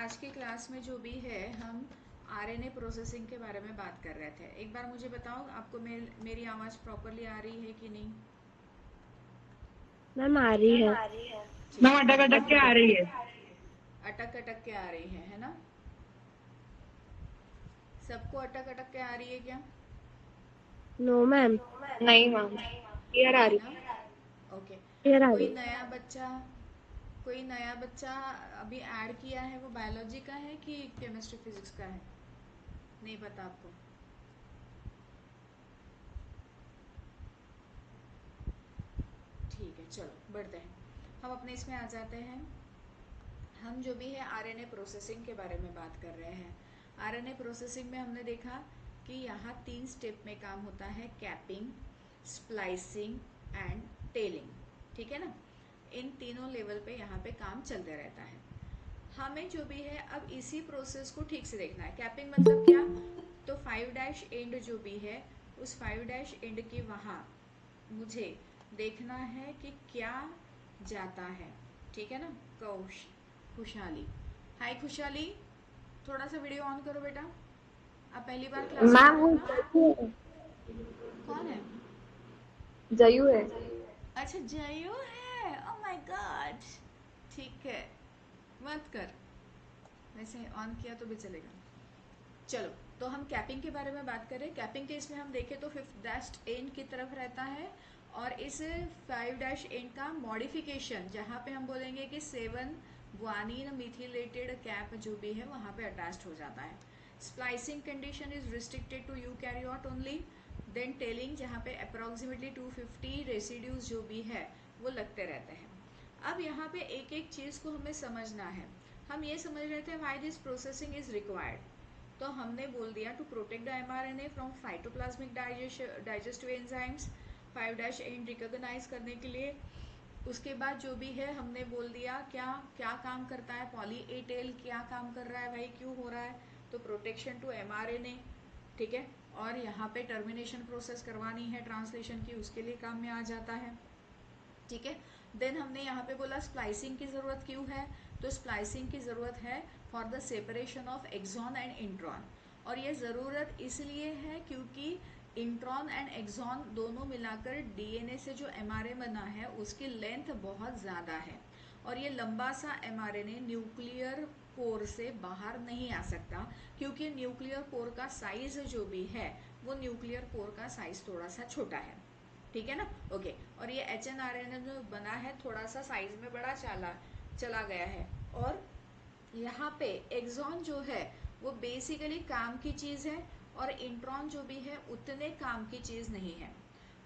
आज की क्लास में जो भी है हम आरएनए प्रोसेसिंग के बारे में बात कर रहे थे। एक बार मुझे बताओ, आपको मेरी आवाज़ प्रॉपरली आ रही है कि नहीं? मैम आ रही है। ठीक मैम है, अटक अटक के आ रही है। अटक अटक के आ रही है ना? सबको अटक अटक के आ रही है क्या? नो मैम, नहीं मैम, क्लियर आ नहीं रही ना? ओके। क्लियर आ कोई रही है। नया बच्चा कोई नया बच्चा अभी ऐड किया है, वो बायोलॉजी का है कि केमिस्ट्री फिजिक्स का है? नहीं पता आपको? ठीक है, चलो बढ़ते हैं। हम अपने इसमें आ जाते हैं। हम जो भी है आरएनए प्रोसेसिंग के बारे में बात कर रहे हैं। आरएनए प्रोसेसिंग में हमने देखा कि यहाँ 3 स्टेप में काम होता है: कैपिंग, स्प्लाइसिंग एंड टेलिंग। ठीक है ना? इन तीनों लेवल पे यहाँ पे काम चलते रहता है। हमें जो भी है अब इसी प्रोसेस को ठीक से देखना है। कैपिंग मतलब क्या? तो 5 डैश एंड जो भी है, उस 5 डैश एंड की वहाँ मुझे देखना है कि क्या जाता है। ठीक है ना? खुशहाली, हाय खुशहाली, थोड़ा सा वीडियो ऑन करो बेटा। आप पहली बार क्लास में आ मैम रहे वो हो ना? जयू है। कौन है? जयू है। अच्छा, जयू है। Oh my God. ठीक है, मत कर, वैसे ऑन किया तो भी चलेगा। चलो, तो हम कैपिंग के बारे में बात करें। कैपिंग के इसमें हम देखें तो 5 डैश एंड की तरफ रहता है, और इस 5 डैश एंड का मॉडिफिकेशन जहाँ पे हम बोलेंगे कि 7 ग्वानिन मिथिलेटेड कैप जो भी है वहाँ पे अटैच्ड हो जाता है। Splicing condition is restricted to eukaryote only. Then tailing, जहाँ पे अप्रोक्सीमेटली 250 रेसिड्यूज जो भी है वो लगते रहते हैं। अब यहाँ पे एक एक चीज़ को हमें समझना है। हम ये समझ रहे थे why this processing is required. तो हमने बोल दिया to protect the mRNA from cytoplasmic digestive enzymes, 5 dash and recognise करने के लिए। उसके बाद जो भी है हमने बोल दिया क्या क्या काम करता है, पॉली ए टेल क्या काम कर रहा है भाई, क्यों हो रहा है, तो प्रोटेक्शन टू एमआरएनए। ठीक है, और यहाँ पे टर्मिनेशन प्रोसेस करवानी है ट्रांसलेशन की, उसके लिए काम में आ जाता है। ठीक है, देन हमने यहाँ पे बोला स्प्लाइसिंग की ज़रूरत क्यों है, तो स्प्लाइसिंग की ज़रूरत है for the separation of exon and intron. और ये ज़रूरत इसलिए है क्योंकि इंट्रॉन एंड एक्सॉन दोनों मिलाकर डीएनए से जो एमआरए बना है उसकी लेंथ बहुत ज़्यादा है, और ये लंबा सा एमआरएनए न्यूक्लियर पोर से बाहर नहीं आ सकता, क्योंकि न्यूक्लियर पोर का साइज़ जो भी है वो न्यूक्लियर पोर का साइज़ थोड़ा सा छोटा है। ठीक है ना? ओके। और ये HNRNA जो बना है थोड़ा सा साइज में बड़ा चला गया है। और यहाँ पे एक्सॉन जो है वो बेसिकली काम की चीज़ है, और इंट्रॉन जो भी है उतने काम की चीज़ नहीं है।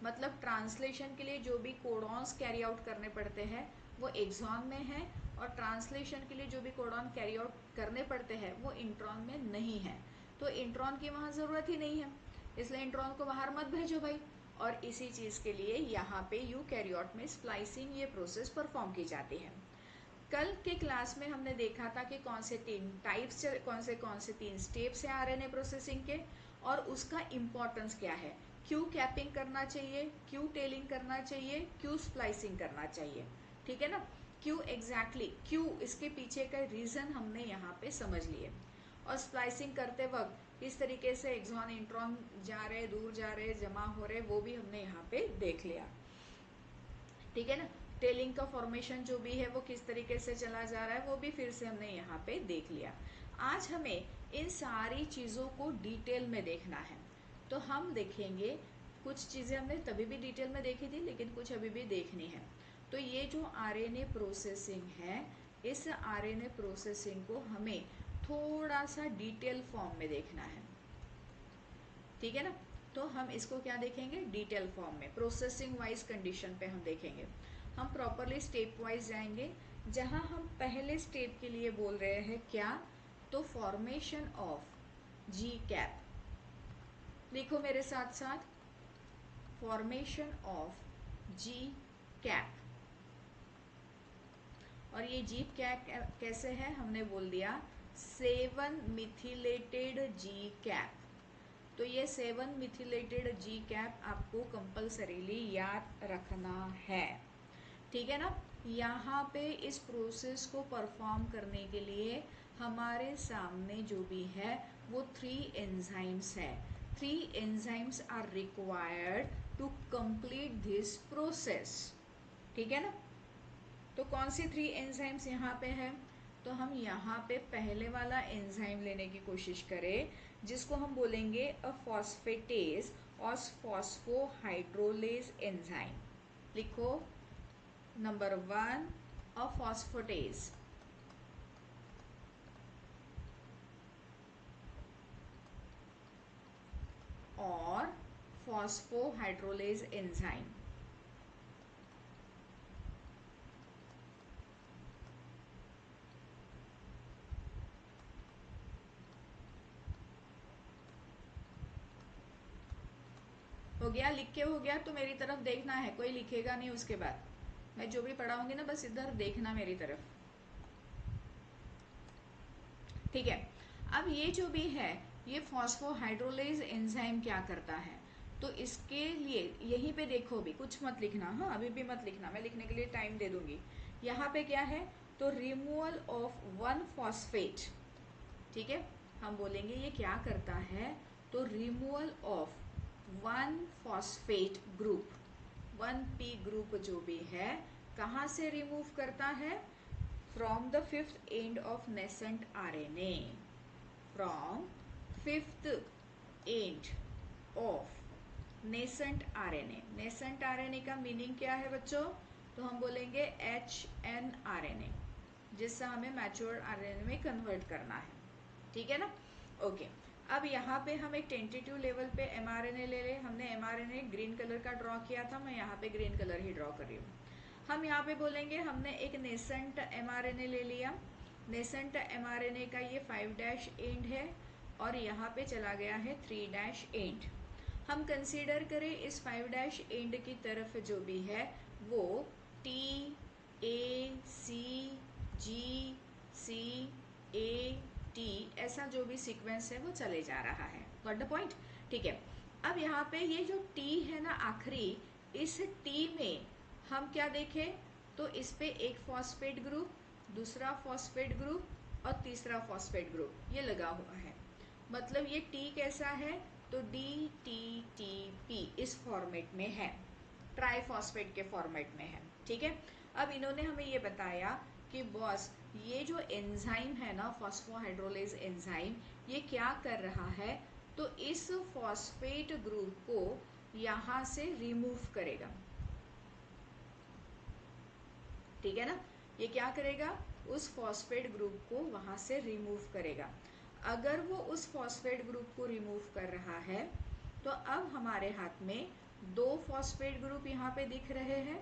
मतलब ट्रांसलेशन के लिए जो भी कोडॉन्स कैरी आउट करने पड़ते हैं वो एक्सॉन में है, और ट्रांसलेशन के लिए जो भी कोडॉन कैरी आउट करने पड़ते हैं वो इंट्रॉन में नहीं है। तो इंट्रॉन की वहाँ ज़रूरत ही नहीं है, इसलिए इंट्रॉन को बाहर मत भेजो भाई। और इसी चीज़ के लिए यहाँ पे यूकैरियोट में स्प्लाइसिंग ये प्रोसेस परफॉर्म की जाती है। कल के क्लास में हमने देखा था कि कौन से 3 टाइप्स, कौन से 3 स्टेप्स हैं आरएनए प्रोसेसिंग के, और उसका इम्पोर्टेंस क्या है, क्यों कैपिंग करना चाहिए, क्यों टेलिंग करना चाहिए, क्यों स्प्लाइसिंग करना चाहिए। ठीक है ना? क्यों एग्जैक्टली क्यों, इसके पीछे का रीज़न हमने यहाँ पे समझ लिए। और स्प्लाइसिंग करते वक्त किस तरीके से एक्सॉन इंट्रॉन जा रहे, दूर जा रहे, जमा हो रहे, वो भी हमने यहाँ पे देख लिया। ठीक है ना? टेलिंग का फॉर्मेशन जो भी है वो किस तरीके से चला जा रहा है वो भी फिर से हमने यहाँ पे देख लिया। आज हमें इन सारी चीज़ों को डिटेल में देखना है। तो हम देखेंगे, कुछ चीज़ें हमने तभी भी डिटेल में देखी थी लेकिन कुछ अभी भी देखनी है। तो ये जो आरएनए प्रोसेसिंग है, इस आरएनए प्रोसेसिंग को हमें थोड़ा सा डिटेल फॉर्म में देखना है। ठीक है ना? तो हम इसको क्या देखेंगे, डिटेल फॉर्म में, प्रोसेसिंग वाइज कंडीशन पे हम देखेंगे। हम प्रॉपरली स्टेप वाइज जाएंगे। जहां हम पहले स्टेप के लिए बोल रहे हैं क्या, तो फॉर्मेशन ऑफ जी कैप। लिखो मेरे साथ साथ, फॉर्मेशन ऑफ जी कैप। और ये जी कैप कैसे है, हमने बोल दिया 7 मिथिलेटेड जी कैप। तो ये 7 मिथिलेटेड जी कैप आपको कंपल्सरीली याद रखना है। ठीक है ना? यहाँ पे इस प्रोसेस को परफॉर्म करने के लिए हमारे सामने जो भी है वो 3 एंजाइम्स है। 3 enzymes are required to complete this process. ठीक है ना? तो कौन सी 3 एंजाइम्स यहाँ पे है? तो हम यहाँ पे पहले वाला एंजाइम लेने की कोशिश करें, जिसको हम बोलेंगे अ फॉस्फेटेज और फॉस्फोहाइड्रोलेज एंजाइम। लिखो नंबर 1 अ फॉस्फेटेज, और फॉस्फोहाइड्रोलेज एंजाइम। हो गया? लिख के हो गया? तो मेरी तरफ देखना है, कोई लिखेगा नहीं उसके बाद। मैं जो भी पढ़ाऊंगी ना, बस इधर देखना मेरी तरफ। ठीक है। अब ये जो भी है, ये फॉस्फोहाइड्रोलेज एंजाइम क्या करता है? तो इसके लिए यहीं पे देखो, भी कुछ मत लिखना। हाँ, अभी भी मत लिखना, मैं लिखने के लिए टाइम दे दूंगी। यहाँ पे क्या है? तो रिमूवल ऑफ 1 फॉस्फेट। ठीक है, हम बोलेंगे ये क्या करता है? तो removal of 1 phosphate group, 1p group जो भी है, कहाँ से रिमूव करता है? From the 5th end of nascent RNA। From 5th end of nascent RNA। Nascent RNA का मीनिंग क्या है बच्चों? तो हम बोलेंगे HNRNA, जिससे हमें मैच्योर RNA में कन्वर्ट करना है। ठीक है ना? ओके। अब यहाँ पे हम एक टेंटेटिव लेवल पे mRNA ले ले। हमने mRNA ग्रीन कलर का ड्रॉ किया था, मैं यहाँ पे ग्रीन कलर ही ड्रॉ कर रही हूँ। हम यहाँ पे बोलेंगे हमने एक नेसेंट mRNA ले लिया। नेसेंट mRNA का ये 5' एंड है और यहाँ पे चला गया है 3' एंड। हम कंसीडर करें इस 5' एंड की तरफ जो भी है वो T A C G C A T ऐसा जो भी सीक्वेंस है वो चले जा रहा है। Got the point? ठीक है। अब यहाँ पे ये जो T है ना आखिरी, इस T में हम क्या देखें? तो इस पे एक फॉस्फेट ग्रुप, दूसरा फॉस्फेट ग्रुप और तीसरा फॉस्फेट ग्रुप ये लगा हुआ है। मतलब ये T कैसा है? तो DTTP इस फॉर्मेट में है, ट्राइफॉस्फेट के फॉर्मेट में है। ठीक है। अब इन्होंने हमें ये बताया कि बॉस ये जो एंजाइम है ना, फॉस्फोहाइड्रोलेज एंजाइम, ये क्या कर रहा है? तो इस फॉस्फेट ग्रुप को यहाँ से रिमूव करेगा। ठीक है ना? ये क्या करेगा? उस फॉस्फेट ग्रुप को वहां से रिमूव करेगा। अगर वो उस फॉस्फेट ग्रुप को रिमूव कर रहा है तो अब हमारे हाथ में 2 फॉस्फेट ग्रुप यहाँ पे दिख रहे हैं।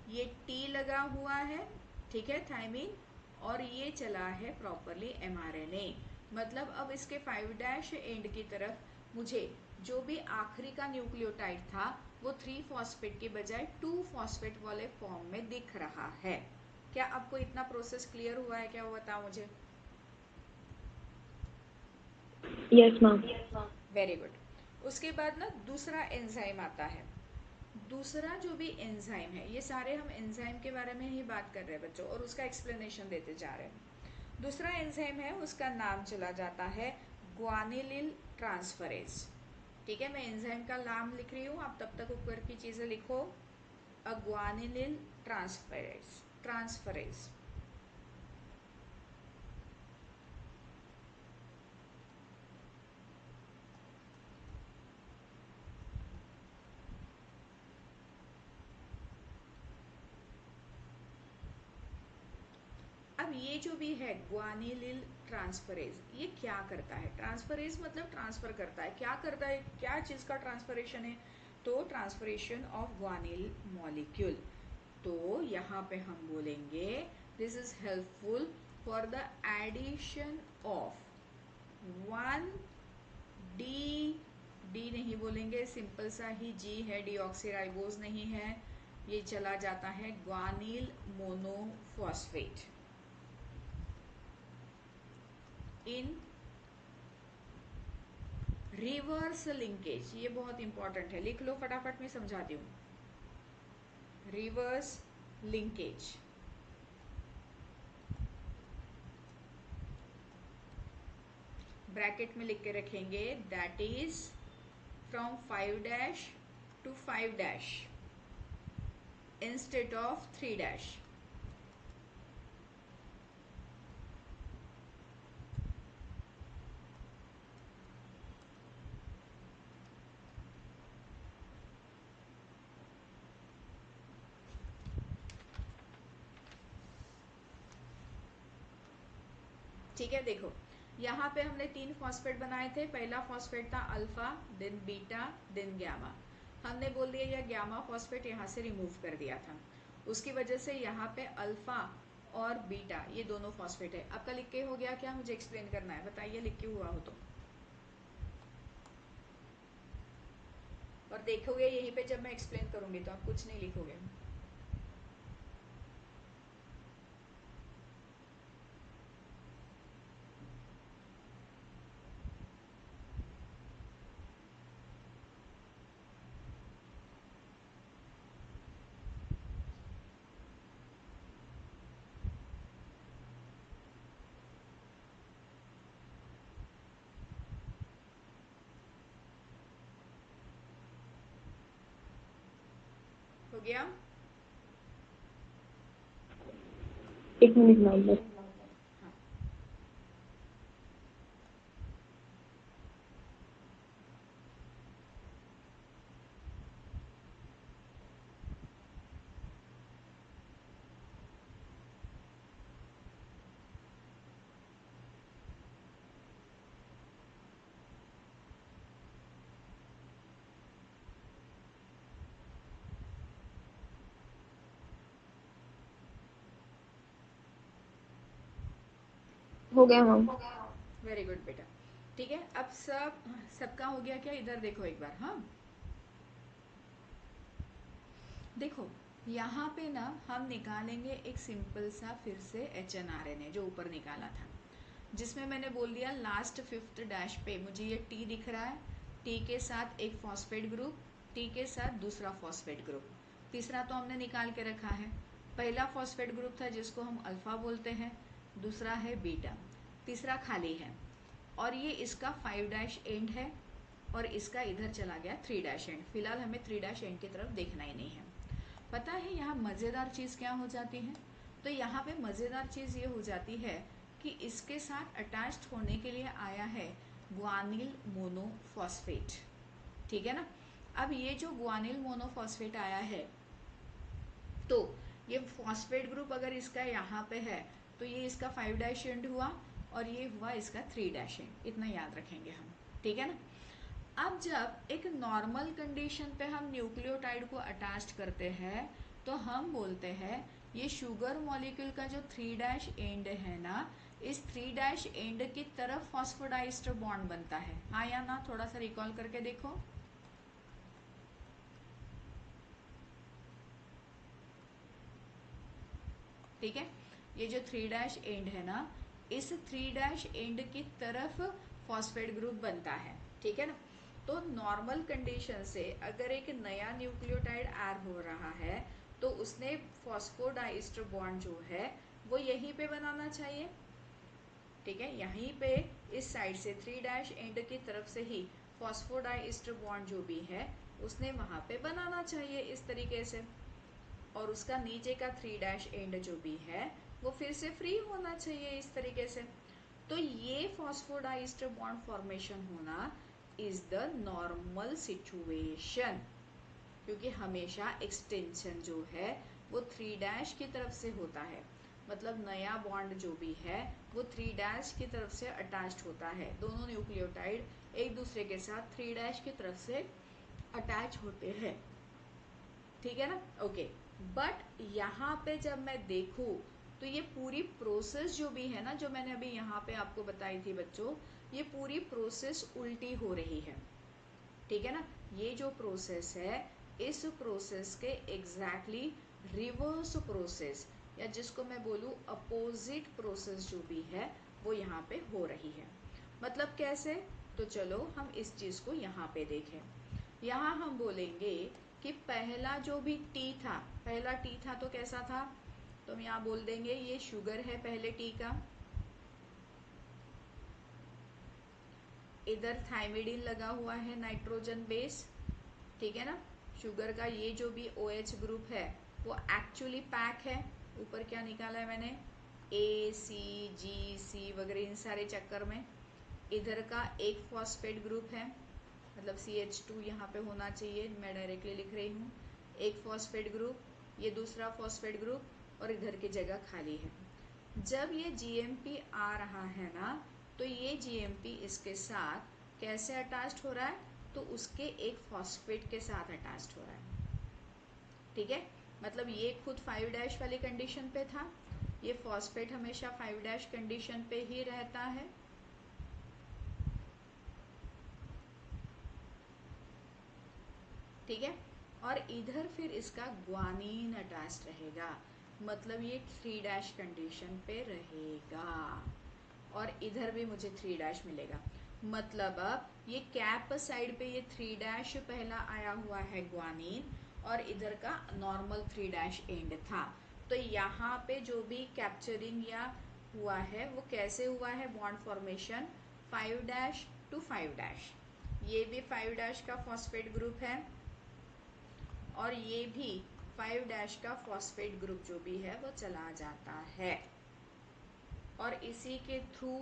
ये T लगा हुआ है, ठीक है, थायमीन, और ये चला है प्रॉपरली mRNA। मतलब अब इसके 5' एंड की तरफ मुझे जो भी आखिरी का न्यूक्लियोटाइड था वो 3 फॉस्फेट के बजाय 2 फॉस्फेट वाले फॉर्म में दिख रहा है। क्या आपको इतना प्रोसेस क्लियर हुआ है क्या? वो बताओ मुझे। Yes ma'am. Very good. उसके बाद ना दूसरा एंजाइम आता है। दूसरा जो भी एंजाइम है, ये सारे हम एंजाइम के बारे में ही बात कर रहे हैं बच्चों और उसका एक्सप्लेनेशन देते जा रहे हैं। दूसरा एंजाइम है, उसका नाम चला जाता है ग्वानिलिन ट्रांसफरेज। ठीक है, मैं एंजाइम का नाम लिख रही हूँ, आप तब तक ऊपर की चीजें लिखो। ग्वानिलिन ट्रांसफरेज। अब ये जो भी है ग्वानिलिन ट्रांसफरेज, ये क्या करता है? ट्रांसफरेज मतलब ट्रांसफर करता है। क्या करता है? क्या चीज का ट्रांसफरेशन है? तो ट्रांसफरेशन ऑफ ग्वानिल मॉलिक्यूल। तो यहाँ पे हम बोलेंगे this is helpful for the addition of 1D, D नहीं बोलेंगे, सिंपल सा ही G है, डीऑक्सीराइबोज नहीं है। ये चला जाता है ग्वानिल मोनोफॉस्फेट इन रिवर्स लिंकेज। ये बहुत इंपॉर्टेंट है, लिख लो फटाफट, मैं समझाती हूँ। Reverse linkage. ब्रैकेट में लिख के रखेंगे that is from 5' to 5' instead of 3'। ठीक है, देखो यहाँ पे हमने 3 फॉस्फेट बनाए थे। पहला फॉस्फेट था alpha, then beta, then gamma. हमने बोल दिया यह गामा फॉस्फेट यहाँ से रिमूव कर दिया था, उसकी वजह से यहाँ पे अल्फा और बीटा ये दोनों फॉस्फेट है। आपका लिख के हो गया क्या? मुझे एक्सप्लेन करना है, बताइए लिख के हुआ हो तो। और देखोगे यहीं पे जब मैं एक्सप्लेन करूंगी तो आप कुछ नहीं लिखोगे। हो गया? एक मिनट मैम बस। हाँ, हो गया मैम। वेरी गुड बेटा। ठीक है, अब सबका हो गया क्या? इधर देखो एक बार। हाँ, देखो यहाँ पे ना हम निकालेंगे एक सिंपल सा फिर से HNRNA जो ऊपर निकाला था, जिसमें मैंने बोल दिया लास्ट 5th डैश पे मुझे ये T दिख रहा है, T के साथ एक फॉस्फेट ग्रुप, T के साथ दूसरा फॉस्फेट ग्रुप, तीसरा तो हमने निकाल के रखा है। पहला फॉस्फेट ग्रुप था जिसको हम अल्फा बोलते हैं, दूसरा है बीटा, तीसरा खाली है, और ये इसका 5' एंड है और इसका इधर चला गया 3' एंड। फिलहाल हमें 3' एंड की तरफ देखना ही नहीं है। पता है यहाँ मजेदार चीज क्या हो जाती है? तो यहाँ पे मजेदार चीज ये हो जाती है कि इसके साथ अटैच्ड होने के लिए आया है ग्वानिल मोनोफॉस्फेट। ठीक है ना? अब ये जो ग्वानिल मोनोफॉस्फेट आया है, तो ये फॉस्फेट ग्रुप अगर इसका यहाँ पे है तो ये इसका 5' एंड हुआ और ये हुआ इसका 3' एंड। इतना याद रखेंगे हम। ठीक है ना? अब जब एक नॉर्मल कंडीशन पे हम न्यूक्लियोटाइड को अटैच करते हैं तो हम बोलते हैं ये शुगर मॉलिक्यूल का जो 3' एंड है ना, इस 3' एंड की तरफ फॉस्फोडाइस्टर बॉन्ड बनता है। हाँ या ना? थोड़ा सा रिकॉल करके देखो। ठीक है, ये जो 3' एंड है ना, इस 3' एंड की तरफ फॉस्फेट ग्रुप बनता है। ठीक है ना? तो नॉर्मल कंडीशन से अगर एक नया न्यूक्लियोटाइड ऐड हो रहा है तो उसने फॉस्फोडाइस्टर बॉन्ड जो है वो यहीं पे बनाना चाहिए। ठीक है, यहीं पे इस साइड से 3' एंड की तरफ से ही फॉस्फोडाइस्टर बॉन्ड जो भी है उसने वहां पे बनाना चाहिए इस तरीके से, और उसका नीचे का 3' एंड जो भी है वो फिर से फ्री होना चाहिए इस तरीके से। तो ये फॉस्फोडाइस्टर बॉन्ड फॉर्मेशन होना इज द नॉर्मल सिचुएशन, क्योंकि हमेशा एक्सटेंशन जो है वो 3' की तरफ से होता है। मतलब नया बॉन्ड जो भी है वो 3' की तरफ से अटैच्ड होता है। दोनों न्यूक्लियोटाइड एक दूसरे के साथ 3' की तरफ से अटैच होते हैं। ठीक है ना? ओके। बट यहाँ पे जब मैं देखूं तो ये पूरी प्रोसेस जो भी है ना, जो मैंने अभी यहाँ पे आपको बताई थी बच्चों, ये पूरी प्रोसेस उल्टी हो रही है। ठीक है ना? ये जो प्रोसेस है इस प्रोसेस के एग्जैक्टली रिवर्स प्रोसेस, या जिसको मैं बोलूं अपोजिट प्रोसेस जो भी है वो यहाँ पे हो रही है। मतलब कैसे? तो चलो हम इस चीज को यहाँ पे देखें। यहाँ हम बोलेंगे कि पहला जो भी टी था, पहला टी था तो कैसा था? तो हम यहाँ बोल देंगे ये शुगर है पहले टी का, इधर थाइमिडीन लगा हुआ है नाइट्रोजन बेस, ठीक है ना। शुगर का ये जो भी OH ग्रुप है वो एक्चुअली पैक है। ऊपर क्या निकाला है मैंने, ACGC वगैरह, इन सारे चक्कर में इधर का एक फॉस्फेट ग्रुप है, मतलब CH2 यहाँ पे होना चाहिए, मैं डायरेक्टली लिख रही हूँ। एक फॉस्फेट ग्रुप, ये दूसरा फॉस्फेट ग्रुप, और इधर की जगह खाली है। जब ये GMP आ रहा है ना, तो ये GMP इसके साथ कैसे अटैच्ड हो रहा है, तो उसके एक फॉस्फेट के साथ अटैच्ड हो रहा है, ठीक है। मतलब ये खुद 5' वाली कंडीशन पे था, ये फॉस्फेट हमेशा 5' कंडीशन पे ही रहता है, ठीक है। और इधर फिर इसका ग्वानीन अटैच रहेगा, मतलब ये 3' कंडीशन पे रहेगा, और इधर भी मुझे 3' मिलेगा। मतलब अब ये कैप साइड पे ये 3' पहला आया हुआ है ग्वानीन, और इधर का नॉर्मल 3' एंड था। तो यहाँ पे जो भी कैप्चरिंग या हुआ है वो कैसे हुआ है, बॉन्ड फॉर्मेशन 5' to 5'। ये भी 5' का फॉस्फेट ग्रुप है, और ये भी 5' का फॉस्फेट ग्रुप जो भी है वो चला जाता है, और इसी के थ्रू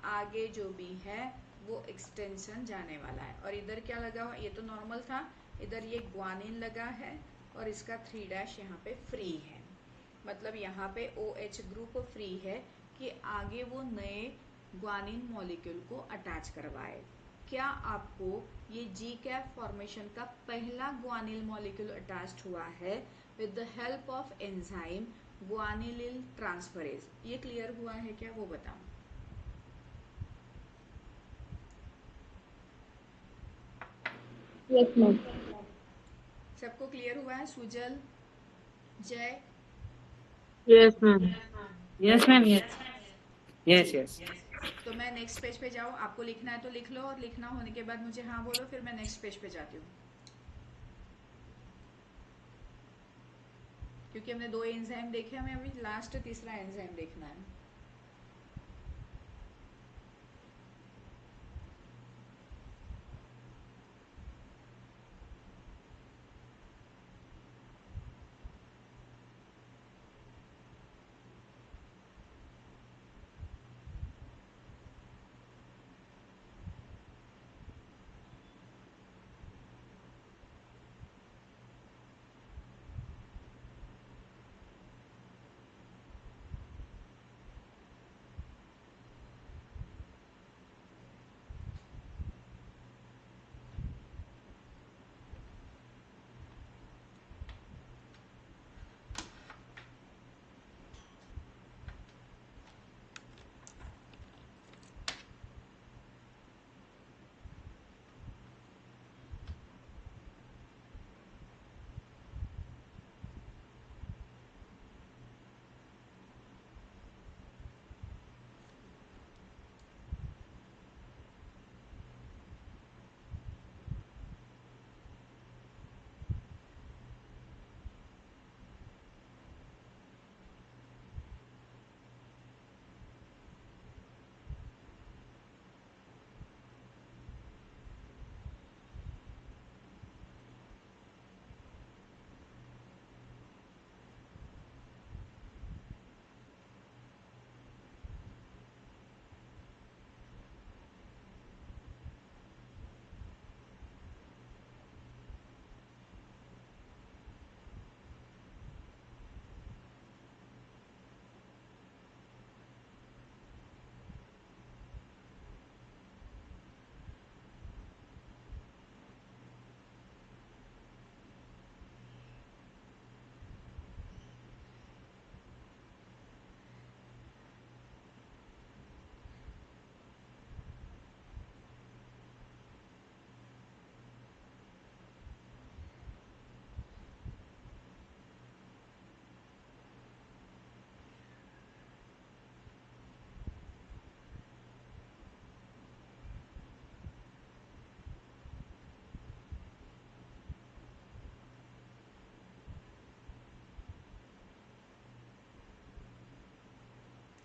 आगे जो भी है वो एक्सटेंशन जाने वाला है। और इधर क्या लगा हुआ, ये तो नॉर्मल था, इधर ये ग्वानिन लगा है, और इसका 3' यहाँ पे फ्री है, मतलब यहाँ पे OH ग्रुप फ्री है कि आगे वो नए ग्वानिन मॉलिक्यूल को अटैच करवाए। क्या आपको ये जी कैप फॉर्मेशन का पहला ग्वानिल मॉलिक्यूल अटैच्ड हुआ है with the help of enzyme guanylyl transferase, ये क्लियर हुआ है क्या, वो बताओ। Yes ma'am. सबको क्लियर हुआ है, सुजल, जय? Yes, ma'am. Yes, ma'am. Yes. Yes, yes. तो मैं नेक्स्ट पेज पे जाऊँ, आपको लिखना है तो लिख लो, और लिखना होने के बाद मुझे हाँ बोलो, फिर मैं नेक्स्ट पेज पे जाती हूँ, क्योंकि हमने 2 एंजाइम देखे, हमें अभी लास्ट तीसरा एंजाइम देखना है।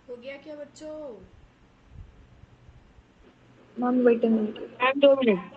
हो गया क्या बच्चों? Ma'am wait a minute. Ma'am 2 minute.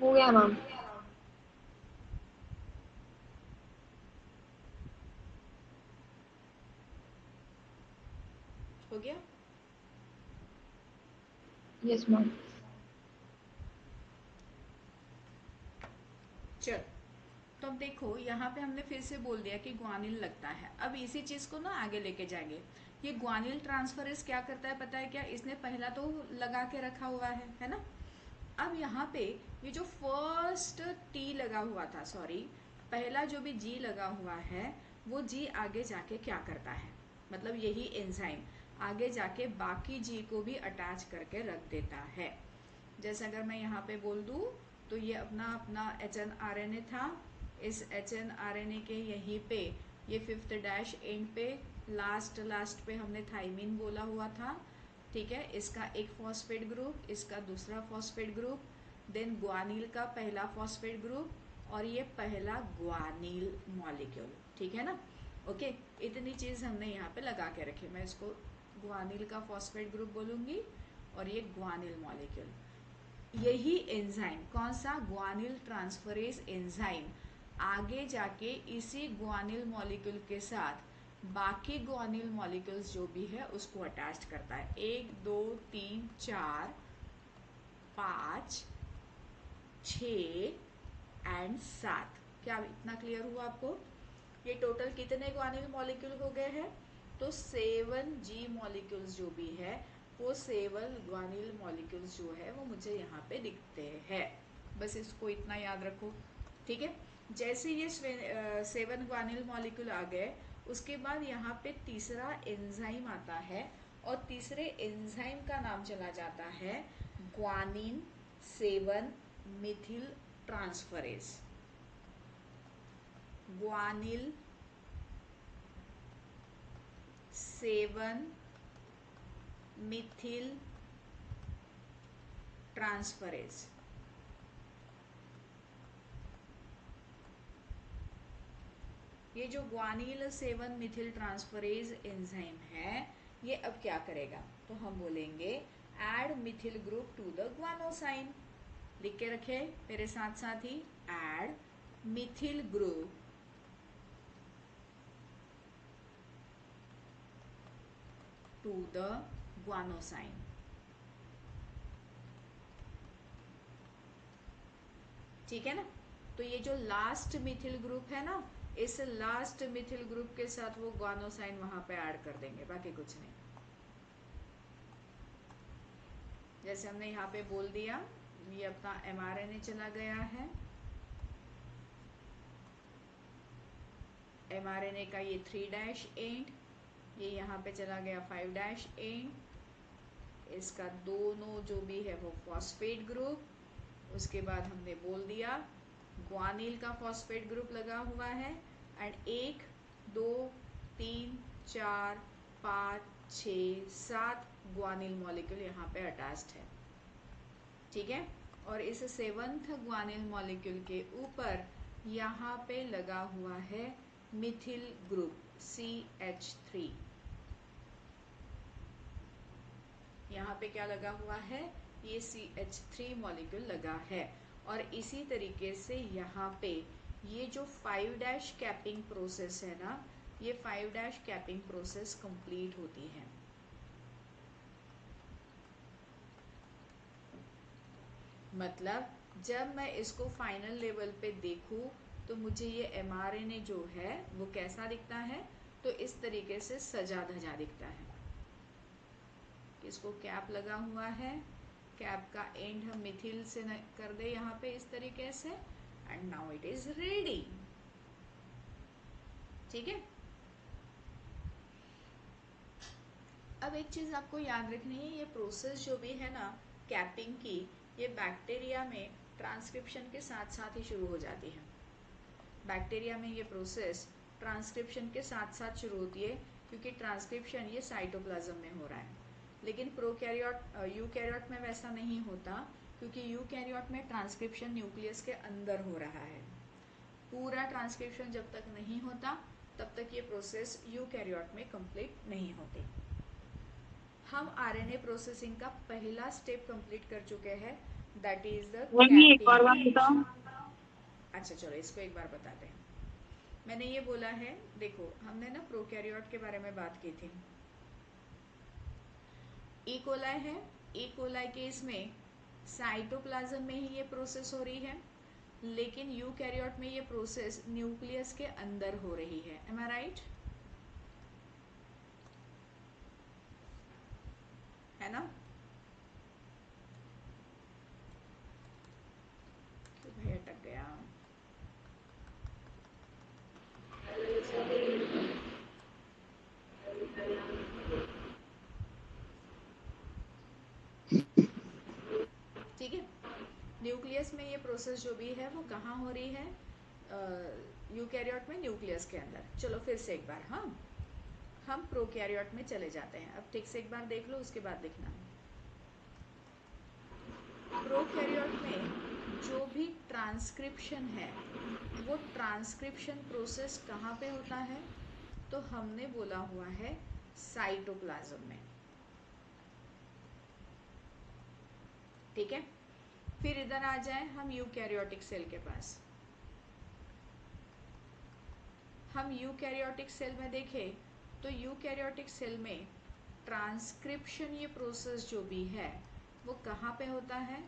हो गया मैम। हो गया? Yes ma'am. चल, तो अब देखो यहाँ पे हमने फिर से बोल दिया कि ग्वानिल लगता है। अब इसी चीज को ना आगे लेके जाएंगे। ये ग्वानिल ट्रांसफरेज क्या करता है पता है क्या? इसने पहला तो लगा के रखा हुआ है ना? अब यहाँ पे ये जो फर्स्ट टी लगा हुआ था, सॉरी, पहला जो भी जी लगा हुआ है, वो जी आगे जाके क्या करता है, मतलब यही एंजाइम आगे जाके बाकी जी को भी अटैच करके रख देता है। जैसे अगर मैं यहाँ पे बोल दूँ तो ये अपना अपना HNRNA था। इस HNRNA के यहीं पे ये 5th डैश एंड पे लास्ट पे हमने थाइमिन बोला हुआ था। ठीक है, इसका एक फॉस्फेट ग्रुप, इसका दूसरा फॉस्फेट ग्रुप, देन ग्वानिल का पहला फॉस्फेट ग्रुप और ये पहला ग्वानिल मॉलिक्यूल। ठीक है ना? ओके, इतनी चीज हमने यहाँ पे लगा के रखी। मैं इसको ग्वानिल का फॉस्फेट ग्रुप बोलूंगी और ये ग्वानिल मॉलिक्यूल। यही एंजाइम, कौन सा? ग्वानिल ट्रांसफरेज एंजाइम, आगे जाके इसी ग्वानिल मॉलिक्यूल के साथ बाकी ग्वानिल मॉलिक्यूल्स जो भी है उसको अटैच करता है। 1 2 3 4 5 6 एंड 7। क्या इतना क्लियर हुआ आपको? ये टोटल कितने ग्वानिल मॉलिक्यूल हो गए हैं? तो 7G मॉलिक्यूल्स जो भी है वो 7 ग्वानिल मॉलिक्यूल्स जो है वो मुझे यहाँ पे दिखते हैं। बस इसको इतना याद रखो। ठीक है, जैसे ये 7 ग्वानिल मॉलिक्यूल आ गए उसके बाद यहाँ पे तीसरा एंजाइम आता है और तीसरे एंजाइम का नाम चला जाता है guanine 7 methyl transferase. Guanyl 7 methyl transferase. ये जो ग्वानिल 7 मिथिल ट्रांसफरेज एंजाइम है ये अब क्या करेगा? तो हम बोलेंगे add methyl group to the guanosine. लिख के रखे मेरे साथ साथ ही, add methyl group to the guanosine. ठीक है ना? तो ये जो लास्ट मिथिल ग्रुप है ना, इस लास्ट मिथिल ग्रुप के साथ वो ग्वानोसाइन वहां पे ऐड कर देंगे, बाकी कुछ नहीं। जैसे हमने यहाँ पे बोल दिया ये अपना mRNA चला गया है, mRNA का ये 3' एंड, ये यहाँ पे चला गया 5' एंड, इसका दोनों जो भी है वो फॉस्फेट ग्रुप। उसके बाद हमने बोल दिया ग्वानिल का फॉस्फेट ग्रुप लगा हुआ है एंड 1 2 3 4 5 6 7 ग्वानिल मॉलिक्यूल यहाँ पे अटैच्ड है। ठीक है, और इस 7th ग्वानिल मॉलिक्यूल के ऊपर यहाँ पे लगा हुआ है मिथिल ग्रुप CH3। यहाँ पे क्या लगा हुआ है? ये CH3 मॉलिक्यूल लगा है। और इसी तरीके से यहाँ पे ये जो 5' कैपिंग प्रोसेस है ना, ये 5' कैपिंग प्रोसेस कंप्लीट होती है। मतलब जब मैं इसको फाइनल लेवल पे देखूं तो मुझे ये एमआरएनए जो है वो कैसा दिखता है, तो इस तरीके से सजा धजा दिखता है। इसको कैप लगा हुआ है, कैप का एंड हम मिथिल से कर दे यहाँ पे इस तरीके से, and now it is ready. ठीक है। अब एक चीज आपको याद रखनी है, ये प्रोसेस जो भी है ना कैपिंग की, ये बैक्टीरिया में ट्रांसक्रिप्शन के साथ साथ ही शुरू हो जाती है। बैक्टीरिया में ये प्रोसेस ट्रांसक्रिप्शन के साथ साथ शुरू होती है, क्योंकि ट्रांसक्रिप्शन ये साइटोप्लाज्म में हो रहा है। लेकिन प्रोकैरियोट यूकैरियोट में वैसा नहीं होता, क्योंकि यूकैरियोट में ट्रांसक्रिप्शन न्यूक्लियस के अंदर हो रहा है। पूरा ट्रांसक्रिप्शन जब तक नहीं होता तब तक ये प्रोसेस यूकैरियोट में कंप्लीट नहीं होती। हम आरएनए प्रोसेसिंग का पहला स्टेप कंप्लीट कर चुके हैं, दैट इज द एक और बात बताओ। अच्छा चलो इसको एक बार बताते हैं। मैंने ये बोला है, देखो हमने ना प्रोकैरियोट के बारे में बात की थी। ई कोलाई है, ई कोलाई के इसमें साइटोप्लाज्म में ही ये प्रोसेस हो रही है, लेकिन यूकैरियोट में ये प्रोसेस न्यूक्लियस के अंदर हो रही है। M I right? है ना? क्यों भाई अटक गया? ठीक है। न्यूक्लियस में ये प्रोसेस जो भी है वो कहाँ हो रही है? यूकैरियोट में न्यूक्लियस के अंदर। चलो फिर से एक बार, हाँ हम प्रोकैरियोट में चले जाते हैं। अब ठीक से एक बार देख लो, उसके बाद देखना। प्रोकैरियोट में जो भी ट्रांसक्रिप्शन है वो ट्रांसक्रिप्शन प्रोसेस कहाँ पे होता है? तो हमने बोला हुआ है साइटोप्लाज्म में। ठीक है। फिर इधर आ जाए हम यूकैरियोटिक सेल के पास। हम यूकैरियोटिक सेल में देखें तो यूकैरियोटिक सेल में ट्रांसक्रिप्शन ये प्रोसेस जो भी है वो कहाँ पे होता है?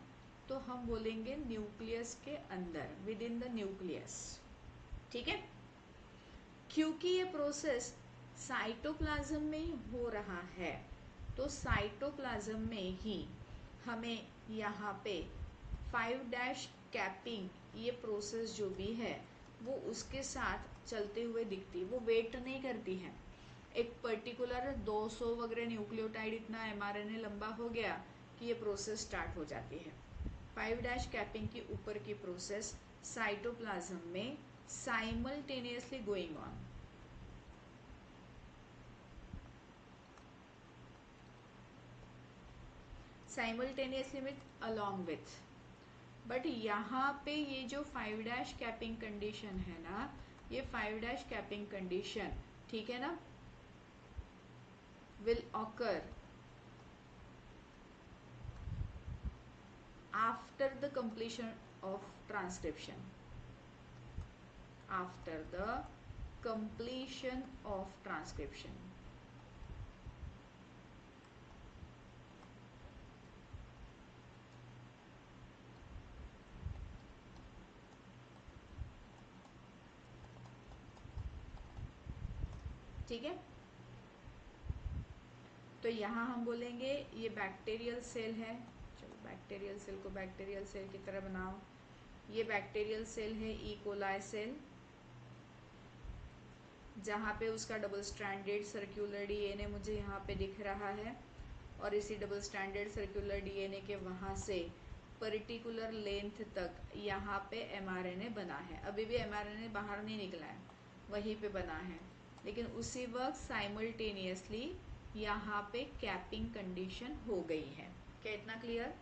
तो हम बोलेंगे न्यूक्लियस के अंदर, विद इन द न्यूक्लियस। ठीक है। क्योंकि ये प्रोसेस साइटोप्लाज्म में ही हो रहा है, तो साइटोप्लाज्म में ही हमें यहाँ पे 5' कैपिंग ये प्रोसेस जो भी है वो उसके साथ चलते हुए दिखती है। वो वेट नहीं करती है। एक पर्टिकुलर 200 वगैरह न्यूक्लियोटाइड इतना एमआरएनए लंबा हो गया कि ये प्रोसेस स्टार्ट हो जाती है। 5' कैपिंग की ऊपर की प्रोसेस साइटोप्लाज्म में simultaneously going on. Simultaneously with along with. But यहाँ पे ये जो 5' कैपिंग कंडीशन है ना, ये 5' कैपिंग कंडीशन, ठीक है ना, will occur after the completion of transcription. After the completion of transcription. ठीक है। तो यहाँ हम बोलेंगे ये बैक्टीरियल सेल है। चलो बैक्टीरियल सेल को बैक्टीरियल सेल की तरह बनाओ। ये बैक्टीरियल सेल है ई कोलाई सेल, जहाँ पे उसका डबल स्ट्रैंडेड सर्कुलर डीएनए मुझे यहाँ पे दिख रहा है, और इसी डबल स्ट्रैंडेड सर्कुलर डीएनए के वहाँ से पर्टिकुलर लेंथ तक यहाँ पे एमआरएनए बना है। अभी भी एमआरएनए बाहर नहीं निकला है, वहीं पे बना है, लेकिन उसी वक्त साइमल्टेनियसली यहाँ पे कैपिंग कंडीशन हो गई है। क्या इतना क्लियर?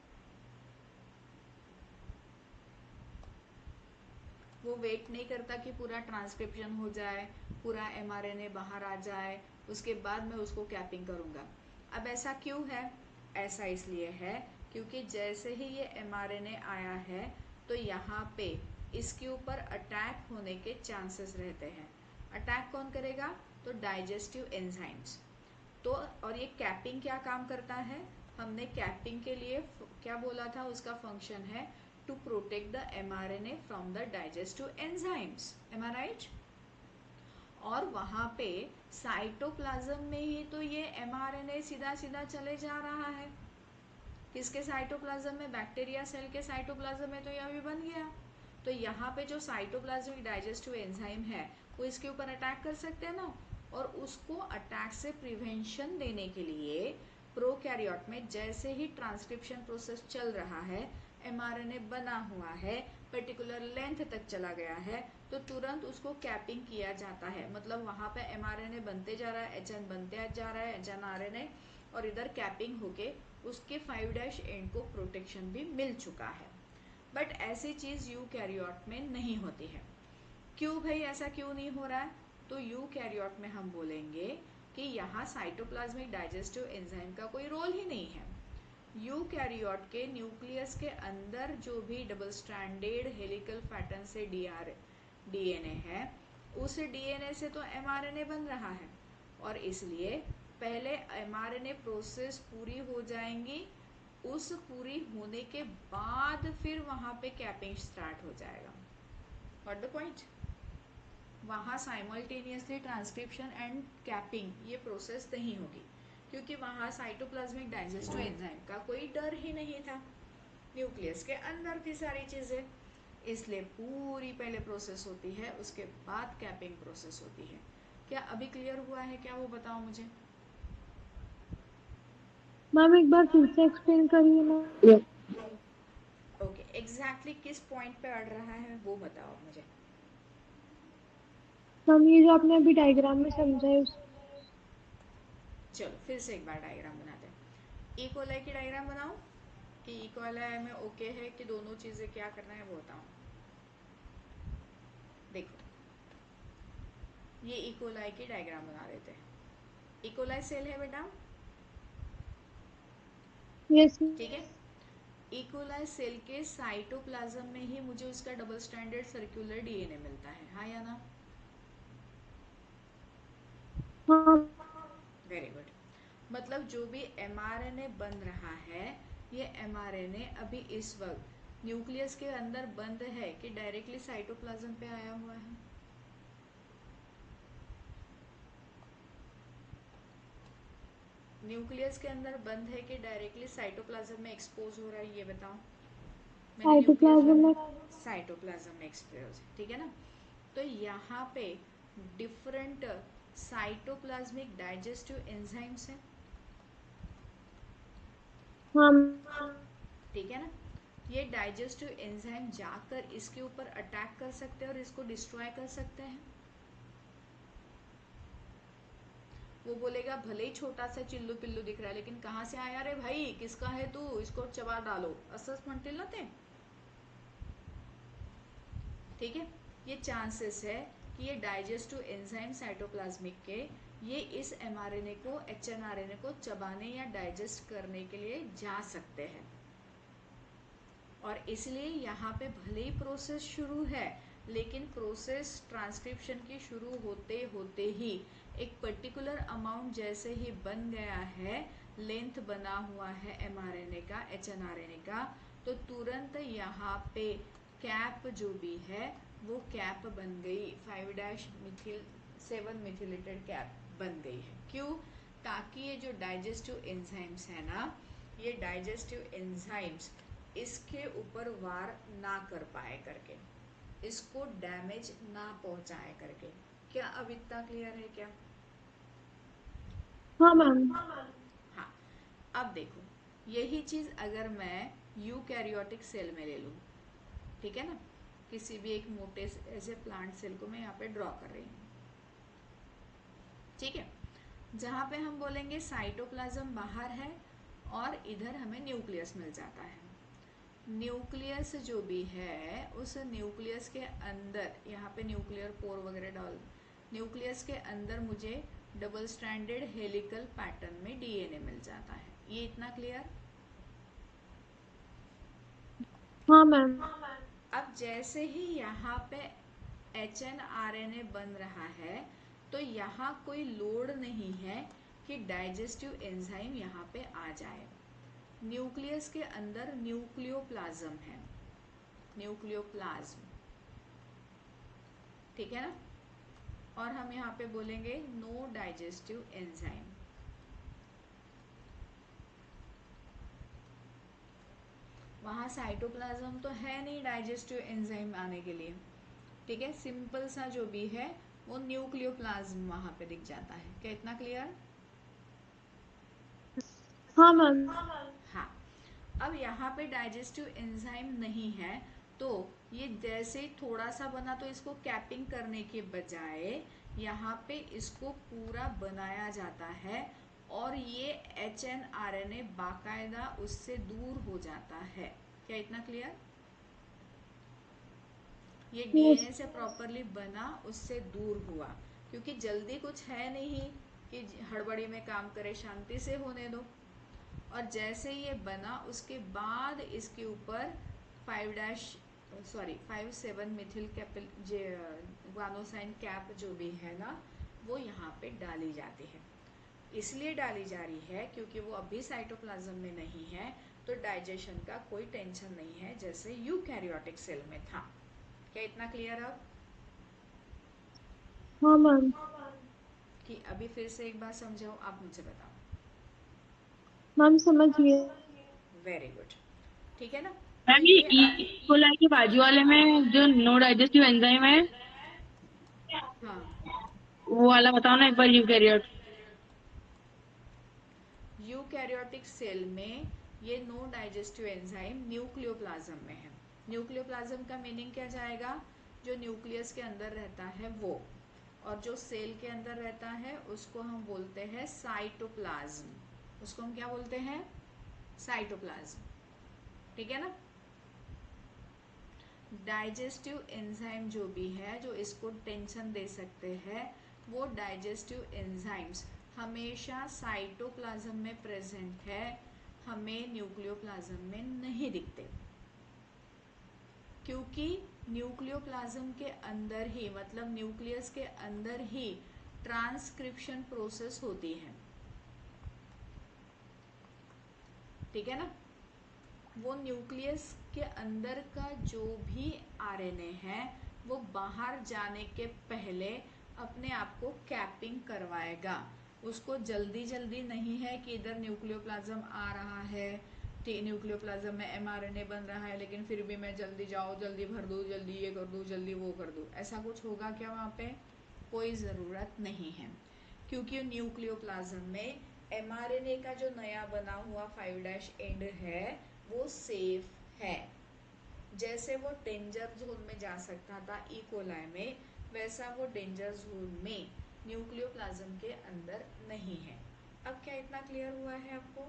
वो वेट नहीं करता कि पूरा ट्रांसक्रिप्शन हो जाए, पूरा एमआरएनए बाहर आ जाए, उसके बाद मैं उसको कैपिंग करूँगा। अब ऐसा क्यों है? ऐसा इसलिए है क्योंकि जैसे ही ये एमआरएनए आया है तो यहाँ पे इसके ऊपर अटैक होने के चांसेस रहते हैं। अटैक कौन करेगा? तो डाइजेस्टिव एंजाइम्स। तो और ये कैपिंग क्या काम करता है? हमने कैपिंग के लिए क्या बोला था, उसका फंक्शन है to protect the mRNA from the digestive enzymes, am I right? और वहां पे साइटोप्लाज्म में ही तो ये mRNA सीधा सीधा चले जा रहा है। किसके साइटोप्लाज्म में? बैक्टीरिया सेल के साइटोप्लाज्म में तो ये अभी बन गया। तो यहाँ पे जो साइटोप्लाज्मिक डाइजेस्टिव एंजाइम है वो इसके ऊपर अटैक कर सकते हैं ना, और उसको अटैक से प्रिवेंशन देने के लिए प्रोकैरियोट में जैसे ही ट्रांसक्रिप्शन प्रोसेस चल रहा है, mRNA बना हुआ है, पर्टिकुलर लेंथ तक चला गया है, तो तुरंत उसको कैपिंग किया जाता है। मतलब वहां पे mRNA बनते जा रहा है, HN बनते जा रहा है, HN RNA, और इधर कैपिंग होके उसके 5' एंड को प्रोटेक्शन भी मिल चुका है। बट ऐसी चीज यूकैरियोट में नहीं होती है। क्यों भाई, ऐसा क्यों नहीं हो रहा है? तो यूकैरियोट में हम बोलेंगे कि यहाँ साइटोप्लाज्मिक डाइजेस्टिव एंजाइम का कोई रोल ही नहीं है। यूकैरियोट के न्यूक्लियस के अंदर जो भी डबल स्ट्रैंडेड हेलिकल पैटर्न से डीएनए है, उस डीएनए से तो mRNA बन रहा है, और इसलिए पहले mRNA प्रोसेस पूरी हो जाएंगी, उस पूरी होने के बाद फिर वहां पे कैपिंग स्टार्ट हो जाएगा। What the point? वहां साइमल्टेनियसली ट्रांसक्रिप्शन एंड कैपिंग ये प्रोसेस नहीं होगी, क्योंकि वहां साइटोप्लाज्मिक डाइजेस्टिव एंजाइम का कोई डर ही नहीं था, न्यूक्लियस के अंदर थी सारी चीजें। इसलिए पूरी पहले प्रोसेस होती है, उसके बाद कैपिंग प्रोसेस होती है। क्या अभी क्लियर हुआ है क्या, वो बताओ मुझे। मैम एक बार फिर से एक्सप्लेन करिए ना। ओके, एग्जैक्टली किस पॉइंट पे अड़ रहा है वो बताओ मुझे। मैम ये जो आपने अभी डायग्राम में समझाया चलो फिर से एक बार डायग्राम बनाते हैं। ई कोलाई की डायग्राम बनाओ कि ई कोलाई में ओके है कि दोनों चीजें क्या करना है वो बताओ। देखो, ये ई कोलाई की डायग्राम बना देते हैं। ई कोलाई सेल है बेटा, यस ठीक है। ई कोलाई सेल के साइटोप्लाज्म में ही मुझे उसका डबल स्टैंडर्ड सर्कुलर डीएनए मिलता है, हाँ या ना? हाँ वेरी गुड। मतलब जो भी mRNA बन रहा है, ये mRNA अभी इस वक्त न्यूक्लियस के अंदर बंद है कि डायरेक्टली साइटोप्लाज्म पे आया हुआ है? न्यूक्लियस के अंदर बंद है कि डायरेक्टली साइटोप्लाज्म में एक्सपोज हो रहा है, ये बताओ। मैंने न्यूक्लियस साइटोप्लाज्म में साइटोप्लाज्म में एक्सपोज, ठीक है ना? तो यहाँ पे डिफरेंट साइटोप्लाज्मिक डाइजेस्टिव एंजाइम्स हैं, हाँ ठीक है ना? ये डाइजेस्टिव एंजाइम जाकर इसके ऊपर अटैक कर सकते हैं और इसको डिस्ट्रॉय कर सकते हैं। वो बोलेगा भले ही छोटा सा चिल्लू पिल्लू दिख रहा है, लेकिन कहाँ से आया रे भाई, किसका है तू, इसको चबा डालो, असस म्हणतील ना ते, ठीक है। ये चांसेस है कि ये डाइजेस्टिव एंजाइम साइटोप्लाज्मिक के ये इस mRNA को HNRNA को चबाने या डाइजेस्ट करने के लिए जा सकते हैं, और इसलिए यहाँ पे भले ही प्रोसेस शुरू है, लेकिन प्रोसेस ट्रांसक्रिप्शन की शुरू होते होते ही एक पर्टिकुलर अमाउंट जैसे ही बन गया है, लेंथ बना हुआ है mRNA का, HNRNA का, तो तुरंत यहाँ पे कैप जो भी है वो कैप बन गई, 5' 7 मिथिलेटेड कैप बन गई है। क्यों? ताकि ये जो डाइजेस्टिव एंजाइम्स है ना, ये डाइजेस्टिव एंजाइम्स इसके ऊपर वार ना कर पाए करके, इसको डैमेज ना पहुंचाए करके। क्या अब इतना क्लियर है क्या? हाँ मैम। हाँ। अब देखो, यही चीज अगर मैं यूकैरियोटिक सेल में ले लूं, ठीक है ना, किसी भी एक मोटे ऐसे प्लांट सेल को मैं यहाँ पे ड्रॉ कर रही हूँ, ठीक है, जहाँ पे हम बोलेंगे साइटोप्लाज्म बाहर है और इधर हमें न्यूक्लियस मिल जाता है। न्यूक्लियस जो भी है, उस न्यूक्लियस के अंदर यहाँ पे न्यूक्लियर पोर वगैरह डाल, न्यूक्लियस के अंदर मुझे डबल स्ट्रैंडेड हेलिकल पैटर्न में डीएनए मिल जाता है। ये इतना क्लियर? हाँ मैम। अब जैसे ही यहाँ पे HNRNA बन रहा है, तो यहाँ कोई लोड नहीं है कि डाइजेस्टिव एंजाइम यहाँ पे आ जाए। न्यूक्लियस के अंदर न्यूक्लियोप्लाज्म है, न्यूक्लियोप्लाज्म, ठीक है ना। और हम यहाँ पे बोलेंगे नो डाइजेस्टिव एंजाइम। वहाँ साइटोप्लाज्म तो है नहीं डाइजेस्टिव एंजाइम आने के लिए, ठीक है। सिंपल सा जो भी है वो न्यूक्लियोप्लाज्म वहाँ पे दिख जाता है। क्या इतना क्लियर? हाँ मैम। हाँ। अब यहाँ पे डाइजेस्टिव एंजाइम नहीं है तो ये जैसे थोड़ा सा बना तो इसको कैपिंग करने के बजाय यहाँ पे इसको पूरा बनाया जाता है और ये HNRNA बाकायदा उससे दूर हो जाता है। क्या इतना क्लियर? ये यस। DNA से प्रॉपरली बना, उससे दूर हुआ, क्योंकि जल्दी कुछ है नहीं कि हड़बड़ी में काम करे, शांति से होने दो। और जैसे ये बना उसके बाद इसके ऊपर 5-7 मिथिल ग्वानोसाइन कैप जो भी है ना, वो यहाँ पे डाली जाती है। इसलिए डाली जा रही है क्योंकि वो अभी साइटोप्लाज्म में नहीं है, तो डाइजेशन का कोई टेंशन नहीं है जैसे यूकैरियोटिक सेल में था। क्या इतना क्लियर अब? हाँ मैम। कि अभी फिर से एक बार समझाओ, आप मुझे बताओ। मैम समझ गए। वेरी गुड, ठीक है ना। तो मैम ये ये ई कोलाई के बाजू वाले में जो नो डाइजेस्टिव एंजाइम है, हाँ, वो वाला बताओ ना एक बार, यूकैरियोट। यूकैरियोटिक सेल में ये नो डाइजेस्टिव एंजाइम न्यूक्लियोप्लाज्म में है। न्यूक्लियोप्लाज्म का मीनिंग क्या जाएगा? जो न्यूक्लियस के अंदर रहता है वो, और जो सेल के अंदर रहता है उसको हम बोलते हैं साइटोप्लाज्म। उसको हम क्या बोलते हैं? साइटोप्लाज्म, ठीक है ना। डाइजेस्टिव एंजाइम जो भी है जो इसको टेंशन दे सकते हैं, वो डाइजेस्टिव एंजाइम्स हमेशा साइटोप्लाज्म में प्रेजेंट है, हमें न्यूक्लियोप्लाज्म में नहीं दिखते। क्योंकि न्यूक्लियोप्लाज्म के अंदर ही, मतलब न्यूक्लियस के अंदर ही ट्रांसक्रिप्शन प्रोसेस होती है, ठीक है ना। वो न्यूक्लियस के अंदर का जो भी आरएनए है वो बाहर जाने के पहले अपने आप को कैपिंग करवाएगा। उसको जल्दी जल्दी नहीं है कि इधर न्यूक्लियोप्लाज्म आ रहा है, न्यूक्लियोप्लाज्म में एमआरएनए बन रहा है, लेकिन फिर भी मैं जल्दी जाओ, जल्दी भर दूँ, जल्दी ये कर दूँ, जल्दी वो कर दूँ, ऐसा कुछ होगा क्या वहाँ पे? कोई ज़रूरत नहीं है, क्योंकि न्यूक्लियोप्लाज्म में एमआरएनए का जो नया बना हुआ 5' एंड है वो सेफ है। जैसे वो डेंजर जोन में जा सकता था ई कोलाई में, वैसा वो डेंजर जोन में न्यूक्लियोप्लाज्म के अंदर नहीं है। अब क्या इतना क्लियर हुआ है आपको?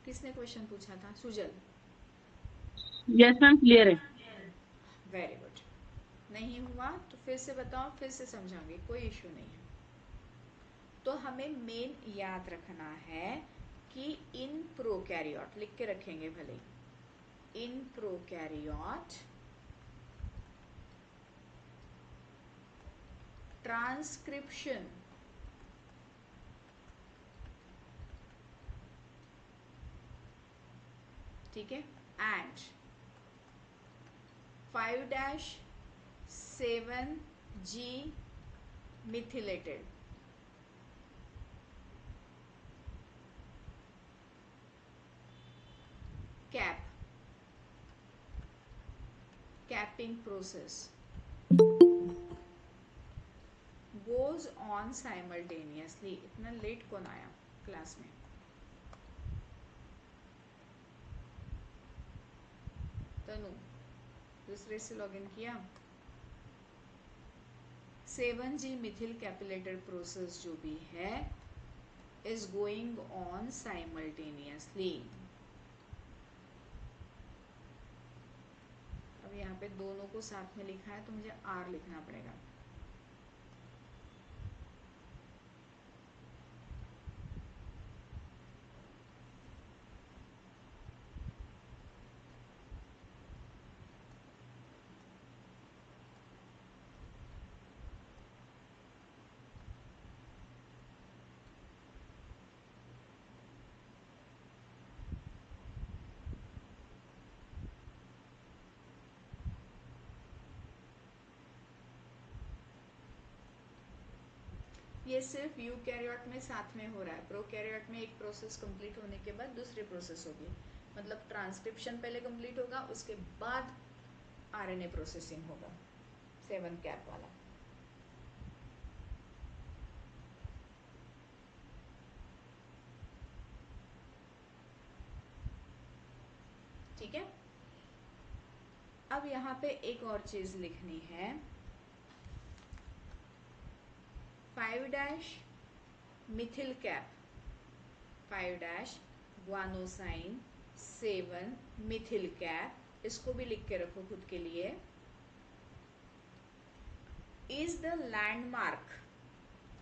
किसने क्वेश्चन पूछा था? सुजल। यस मैम, क्लियर है। Very good. नहीं हुआ तो फिर से बताओ, फिर से समझाऊंगी, कोई इश्यू नहीं है। तो हमें मेन याद रखना है कि इन प्रोकैरियोट, लिख के रखेंगे भले, इन प्रोकैरियोट ट्रांसक्रिप्शन ठीक है, and 5-7G methylated cap capping process goes on simultaneously। इतना लेट कौन आया क्लास में? तनु, दूसरे से लॉगिन किया। 7G मिथिल कैपिलेटेड प्रोसेस जो भी है is going on simultaneously। अब यहाँ पे दोनों को साथ में लिखा है तो मुझे R लिखना पड़ेगा। ये सिर्फ यूकैरियोट में साथ में हो रहा है। प्रोकैरियोट में एक प्रोसेस कंप्लीट होने के बाद दूसरी प्रोसेस होगी, मतलब ट्रांसक्रिप्शन पहले कंप्लीट होगा, उसके बाद आरएनए प्रोसेसिंग होगा, 7 कैप वाला। ठीक है, अब यहाँ पे एक और चीज लिखनी है, 5' Mithil cap, 5' guanosine 7 Mithil cap, इसको भी लिख के रखो खुद के लिए। Is the landmark,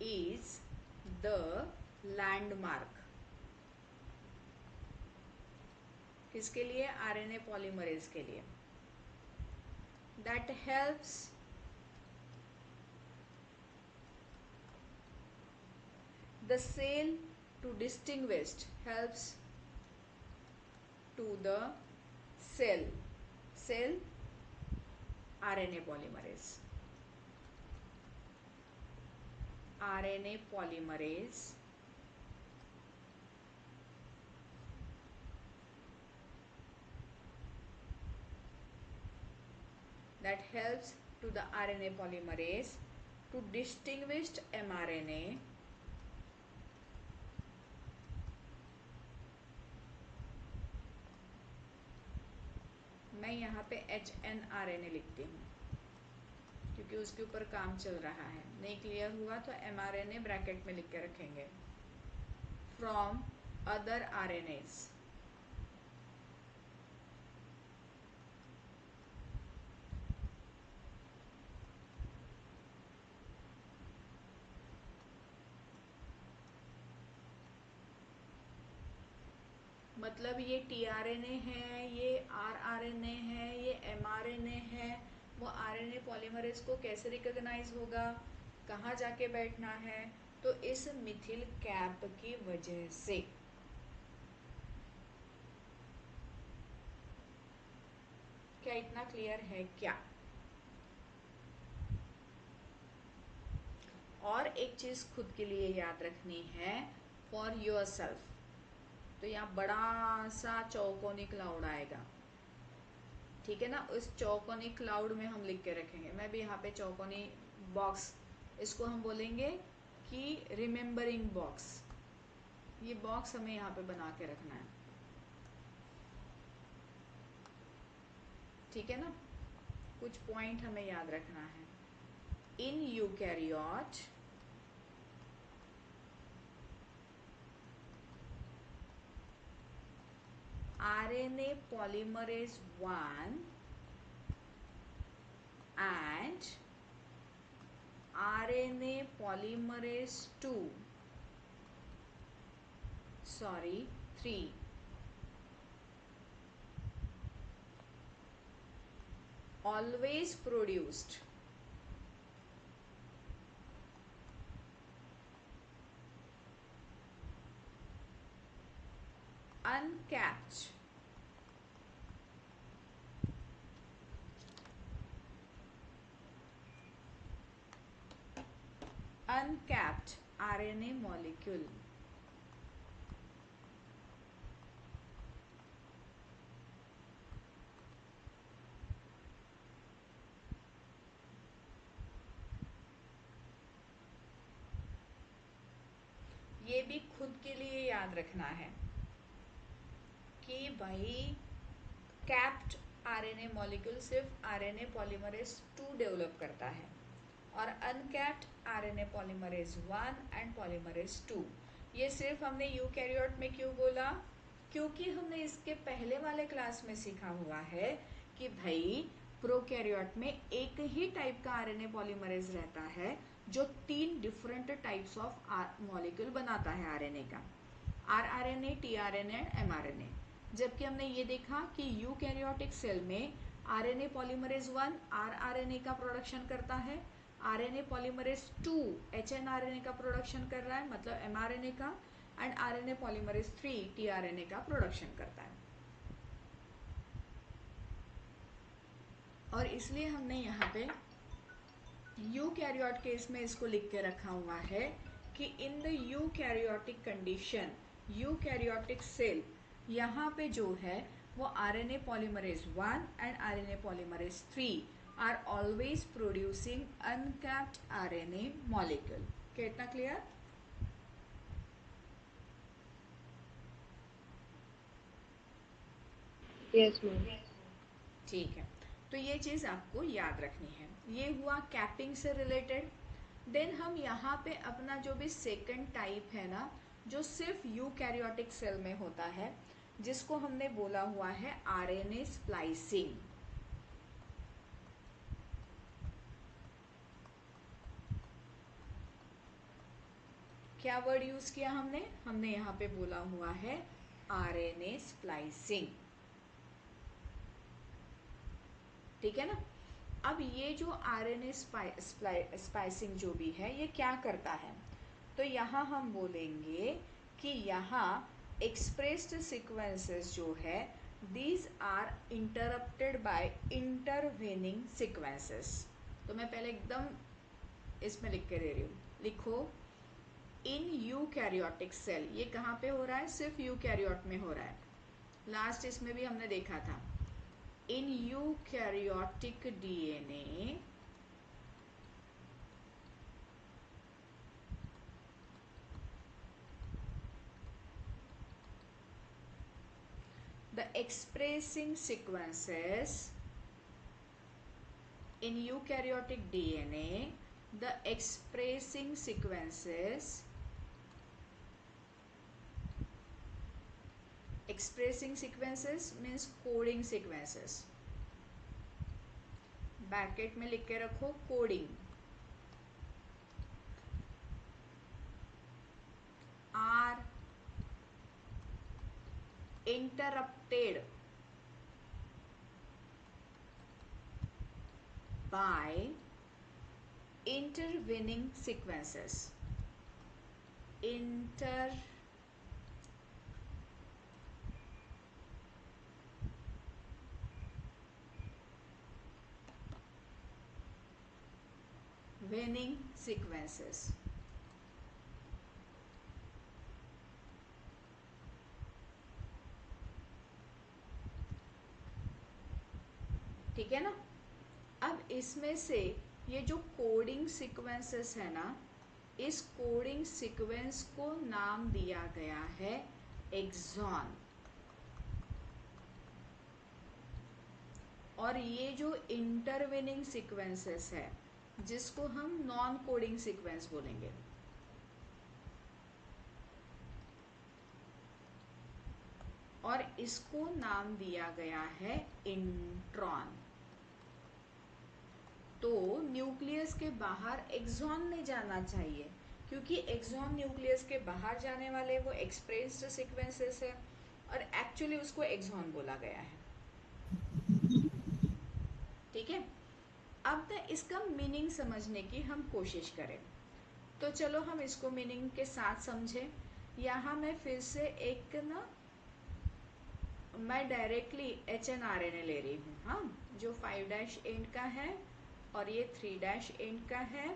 is the landmark किसके लिए? आरएनए पॉलीमरेज के लिए। That helps the cell to distinguish, helps to the cell RNA polymerase, that helps to the RNA polymerase to distinguish mRNA मैं यहाँ पे HNRNA लिखती हूँ क्योंकि उसके ऊपर काम चल रहा है। नहीं क्लियर हुआ तो mRNA ब्रैकेट में लिख के रखेंगे, फ्रॉम अदर RNAs। मतलब ये tRNA है, ये rRNA है, ये mRNA है, वो RNA पॉलीमरेज को कैसे रिकॉग्नाइज होगा, कहाँ जाके बैठना है? तो इस मिथिल कैप की वजह से। क्या इतना क्लियर है क्या? और एक चीज खुद के लिए याद रखनी है, फॉर योर सेल्फ। तो यहाँ बड़ा सा चौकोनी क्लाउड आएगा, ठीक है ना? उस चौकोनी क्लाउड में हम लिख के रखेंगे। मैं भी यहाँ पे चौकोनी बॉक्स, इसको हम बोलेंगे कि रिमेम्बरिंग बॉक्स। ये बॉक्स हमें यहाँ पे बना के रखना है, ठीक है ना? कुछ पॉइंट हमें याद रखना है। इन eukaryote RNA polymerase 1 and RNA polymerase 3 always produced uncapped RNA molecule। ये भी खुद के लिए याद रखना है कि भाई कैप्ड आरएनए मॉलिक्यूल सिर्फ आरएनए पॉलीमरेज 2 डेवलप करता है और uncapped RNA polymerase 1 and polymerase 2। ये सिर्फ हमने यूकैरियोट में क्यों बोला? क्योंकि हमने इसके पहले वाले क्लास में सीखा हुआ है कि भाई प्रोकैरियोट में एक ही टाइप का आरएनए पॉलीमरेज रहता है जो 3 डिफरेंट टाइप्स ऑफ मॉलिक्यूल बनाता है आरएनए का, आरआरएनए, टीआरएनए एंड एमआरएनए। जबकि हमने ये देखा कि यूकैरियोटिक सेल में आरएनए पॉलीमरेज 1 आरआरएनए का प्रोडक्शन करता है, आरएनए पॉलीमरेज 2 एचएनआरएनए का प्रोडक्शन कर रहा है, मतलब एमआरएनए का, एंड आरएनए पॉलीमरेज 3 टीआरएनए का प्रोडक्शन करता है। और इसलिए हमने यहाँ पे यूकैरियोट केस में इसको लिख के रखा हुआ है कि in the eukaryotic condition, eukaryotic cell, यहाँ पे जो है वो RNA polymerase 1 and RNA polymerase 3 are always producing uncapped RNA molecule. क्या इतना क्लियर? Yes, ma'am. ठीक है, तो ये चीज आपको याद रखनी है। ये हुआ कैपिंग से रिलेटेड। देन हम यहाँ पे अपना जो भी सेकंड टाइप है ना, जो सिर्फ यूकैरियोटिक सेल में होता है, जिसको हमने बोला हुआ है आरएनए स्प्लाइसिंग। क्या वर्ड यूज किया हमने? हमने यहाँ पे बोला हुआ है आरएनए स्प्लाइसिंग। ठीक है ना? अब ये जो आरएनए स्पाइसिंग जो भी है, ये क्या करता है? तो यहाँ हम बोलेंगे कि यहाँ एक्सप्रेस्ड सीक्वेंसेस जो है, these are interrupted by intervening sequences. तो मैं पहले एकदम इसमें लिख के दे रही हूँ, लिखो इन यूकैरियोटिक सेल। ये कहाँ पे हो रहा है? सिर्फ यूकैरियोट में हो रहा है। लास्ट इसमें भी हमने देखा था, in eukaryotic DNA the expressing sequences in eukaryotic DNA, the expressing sequences means coding sequences। Bracket में लिख के रखो coding, are interrupted by intervening sequences. वेनिंग सीक्वेंसेस। ठीक है ना? अब इसमें से ये जो कोडिंग सीक्वेंसेस है ना, इस कोडिंग सीक्वेंस को नाम दिया गया है एक्सॉन। और ये जो इंटरवेनिंग सीक्वेंसेस है, जिसको हम नॉन कोडिंग सीक्वेंस बोलेंगे। और इसको नाम दिया गया है इंट्रॉन। तो न्यूक्लियस के बाहर एक्सॉन में जाना चाहिए, क्योंकि एक्सॉन न्यूक्लियस के बाहर जाने वाले वो एक्सप्रेस्ड सीक्वेंसेस है, और एक्चुअली उसको एक्सॉन बोला गया है। ठीक है? अब ना इसका मीनिंग समझने की हम कोशिश करें। तो चलो हम इसको मीनिंग के साथ समझें। यहाँ मैं फिर से एक ना, मैं डायरेक्टली HNRNA ले रही हूँ, हाँ, जो 5' एंड का है और ये 3' एंड का है,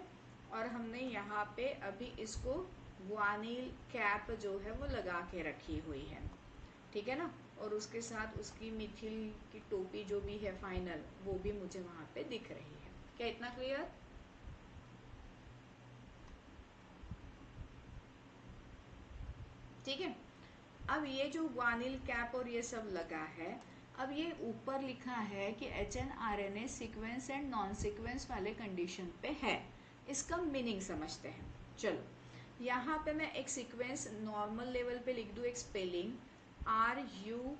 और हमने यहाँ पे अभी इसको ग्वानिल कैप जो है वो लगा के रखी हुई है। ठीक है ना? और उसके साथ उसकी मिथिल की टोपी जो भी है फाइनल, वो भी मुझे वहां पे दिख रही है। क्या इतना क्लियर? ठीक है। अब ये जो ग्वानिल कैप और ये सब लगा है, अब ये ऊपर लिखा है कि HNRNA sequence and non sequence वाले कंडीशन पे है। इसका मीनिंग समझते हैं। चलो, यहाँ पे मैं एक सीक्वेंस नॉर्मल लेवल पे लिख दूँ, एक स्पेलिंग RUPALI।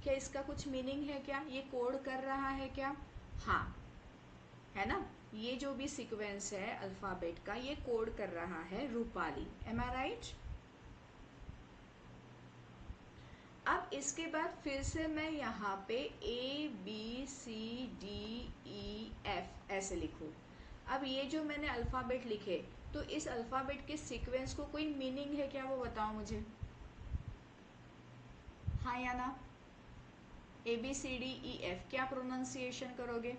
क्या इसका कुछ मीनिंग है? क्या ये कोड कर रहा है क्या? हाँ, है ना? ये जो भी सीक्वेंस है अल्फाबेट का, ये कोड कर रहा है रूपाली। M I right? अब इसके बाद फिर से मैं यहाँ पे ABCDEF ऐसे लिखूं। अब ये जो मैंने अल्फाबेट लिखे, तो इस अल्फाबेट के सीक्वेंस को कोई मीनिंग है क्या? वो बताओ मुझे, हाँ या ना? ABCDEF क्या प्रोनाउंसिएशन करोगे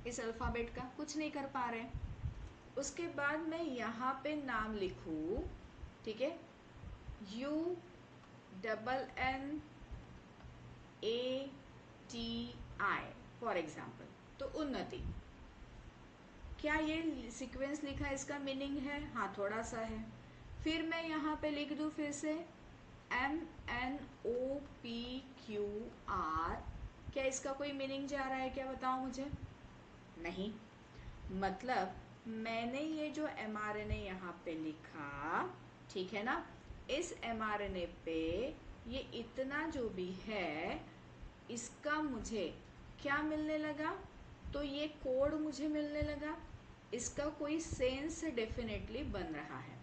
इस अल्फाबेट का? कुछ नहीं कर पा रहे। उसके बाद मैं यहाँ पे नाम लिखूँ, ठीक है, UNNATI फॉर एग्जाम्पल, तो उन्नति। क्या ये सीक्वेंस लिखा इसका मीनिंग है? हाँ, थोड़ा सा है। फिर मैं यहाँ पे लिख दूँ फिर से MNOPQR, क्या इसका कोई मीनिंग जा रहा है क्या? बताओ मुझे। नहीं, मतलब मैंने ये जो mRNA यहाँ पे लिखा, ठीक है ना, इस mRNA पे ये इतना जो भी है इसका मुझे क्या मिलने लगा? तो ये कोड मुझे मिलने लगा, इसका कोई सेंस डेफिनेटली बन रहा है।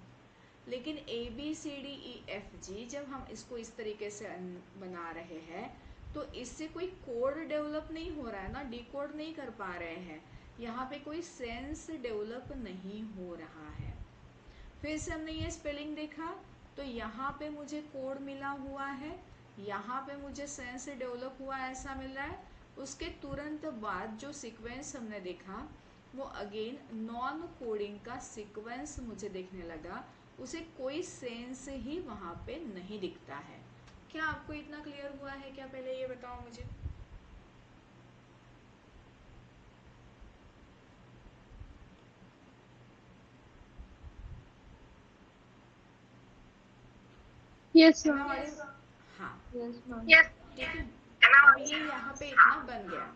लेकिन ABCDEFG जब हम इसको इस तरीके से बना रहे हैं तो इससे कोई कोड डेवलप नहीं हो रहा है ना, डिकोड नहीं कर पा रहे हैं, यहाँ पे कोई सेंस डेवलप नहीं हो रहा है। फिर से हमने ये स्पेलिंग देखा तो यहाँ पे मुझे कोड मिला हुआ है, यहाँ पे मुझे सेंस डेवलप हुआ ऐसा मिल रहा है। उसके तुरंत बाद जो सीक्वेंस हमने देखा वो अगेन नॉन कोडिंग का सीक्वेंस मुझे देखने लगा, उसे कोई सेंस ही वहाँ पे नहीं दिखता है। क्या आपको इतना क्लियर हुआ है क्या? पहले ये बताओ मुझे। यस है ना? मैम। और हाँ, यस मैम। ठीक है। अब ये यहाँ पे इतना बन गया।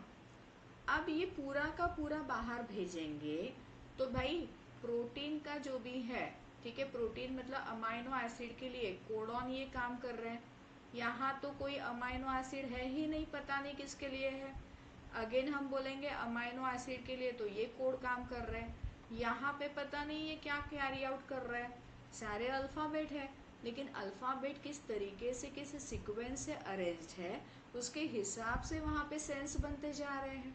अब ये पूरा का पूरा बाहर भेजेंगे तो भाई प्रोटीन का जो भी है, ठीक है, प्रोटीन मतलब अमाइनो एसिड के लिए कोडॉन ये काम कर रहे हैं। यहाँ तो कोई अमाइनो एसिड है ही नहीं, पता नहीं किसके लिए है। अगेन हम बोलेंगे अमाइनो एसिड के लिए तो ये कोड काम कर रहे हैं। यहाँ पे पता नहीं ये क्या कैरी आउट कर रहा है, सारे अल्फ़ाबेट है, लेकिन अल्फ़ाबेट किस तरीके से किस सीक्वेंस से अरेंज्ड है उसके हिसाब से वहाँ पे सेंस बनते जा रहे हैं।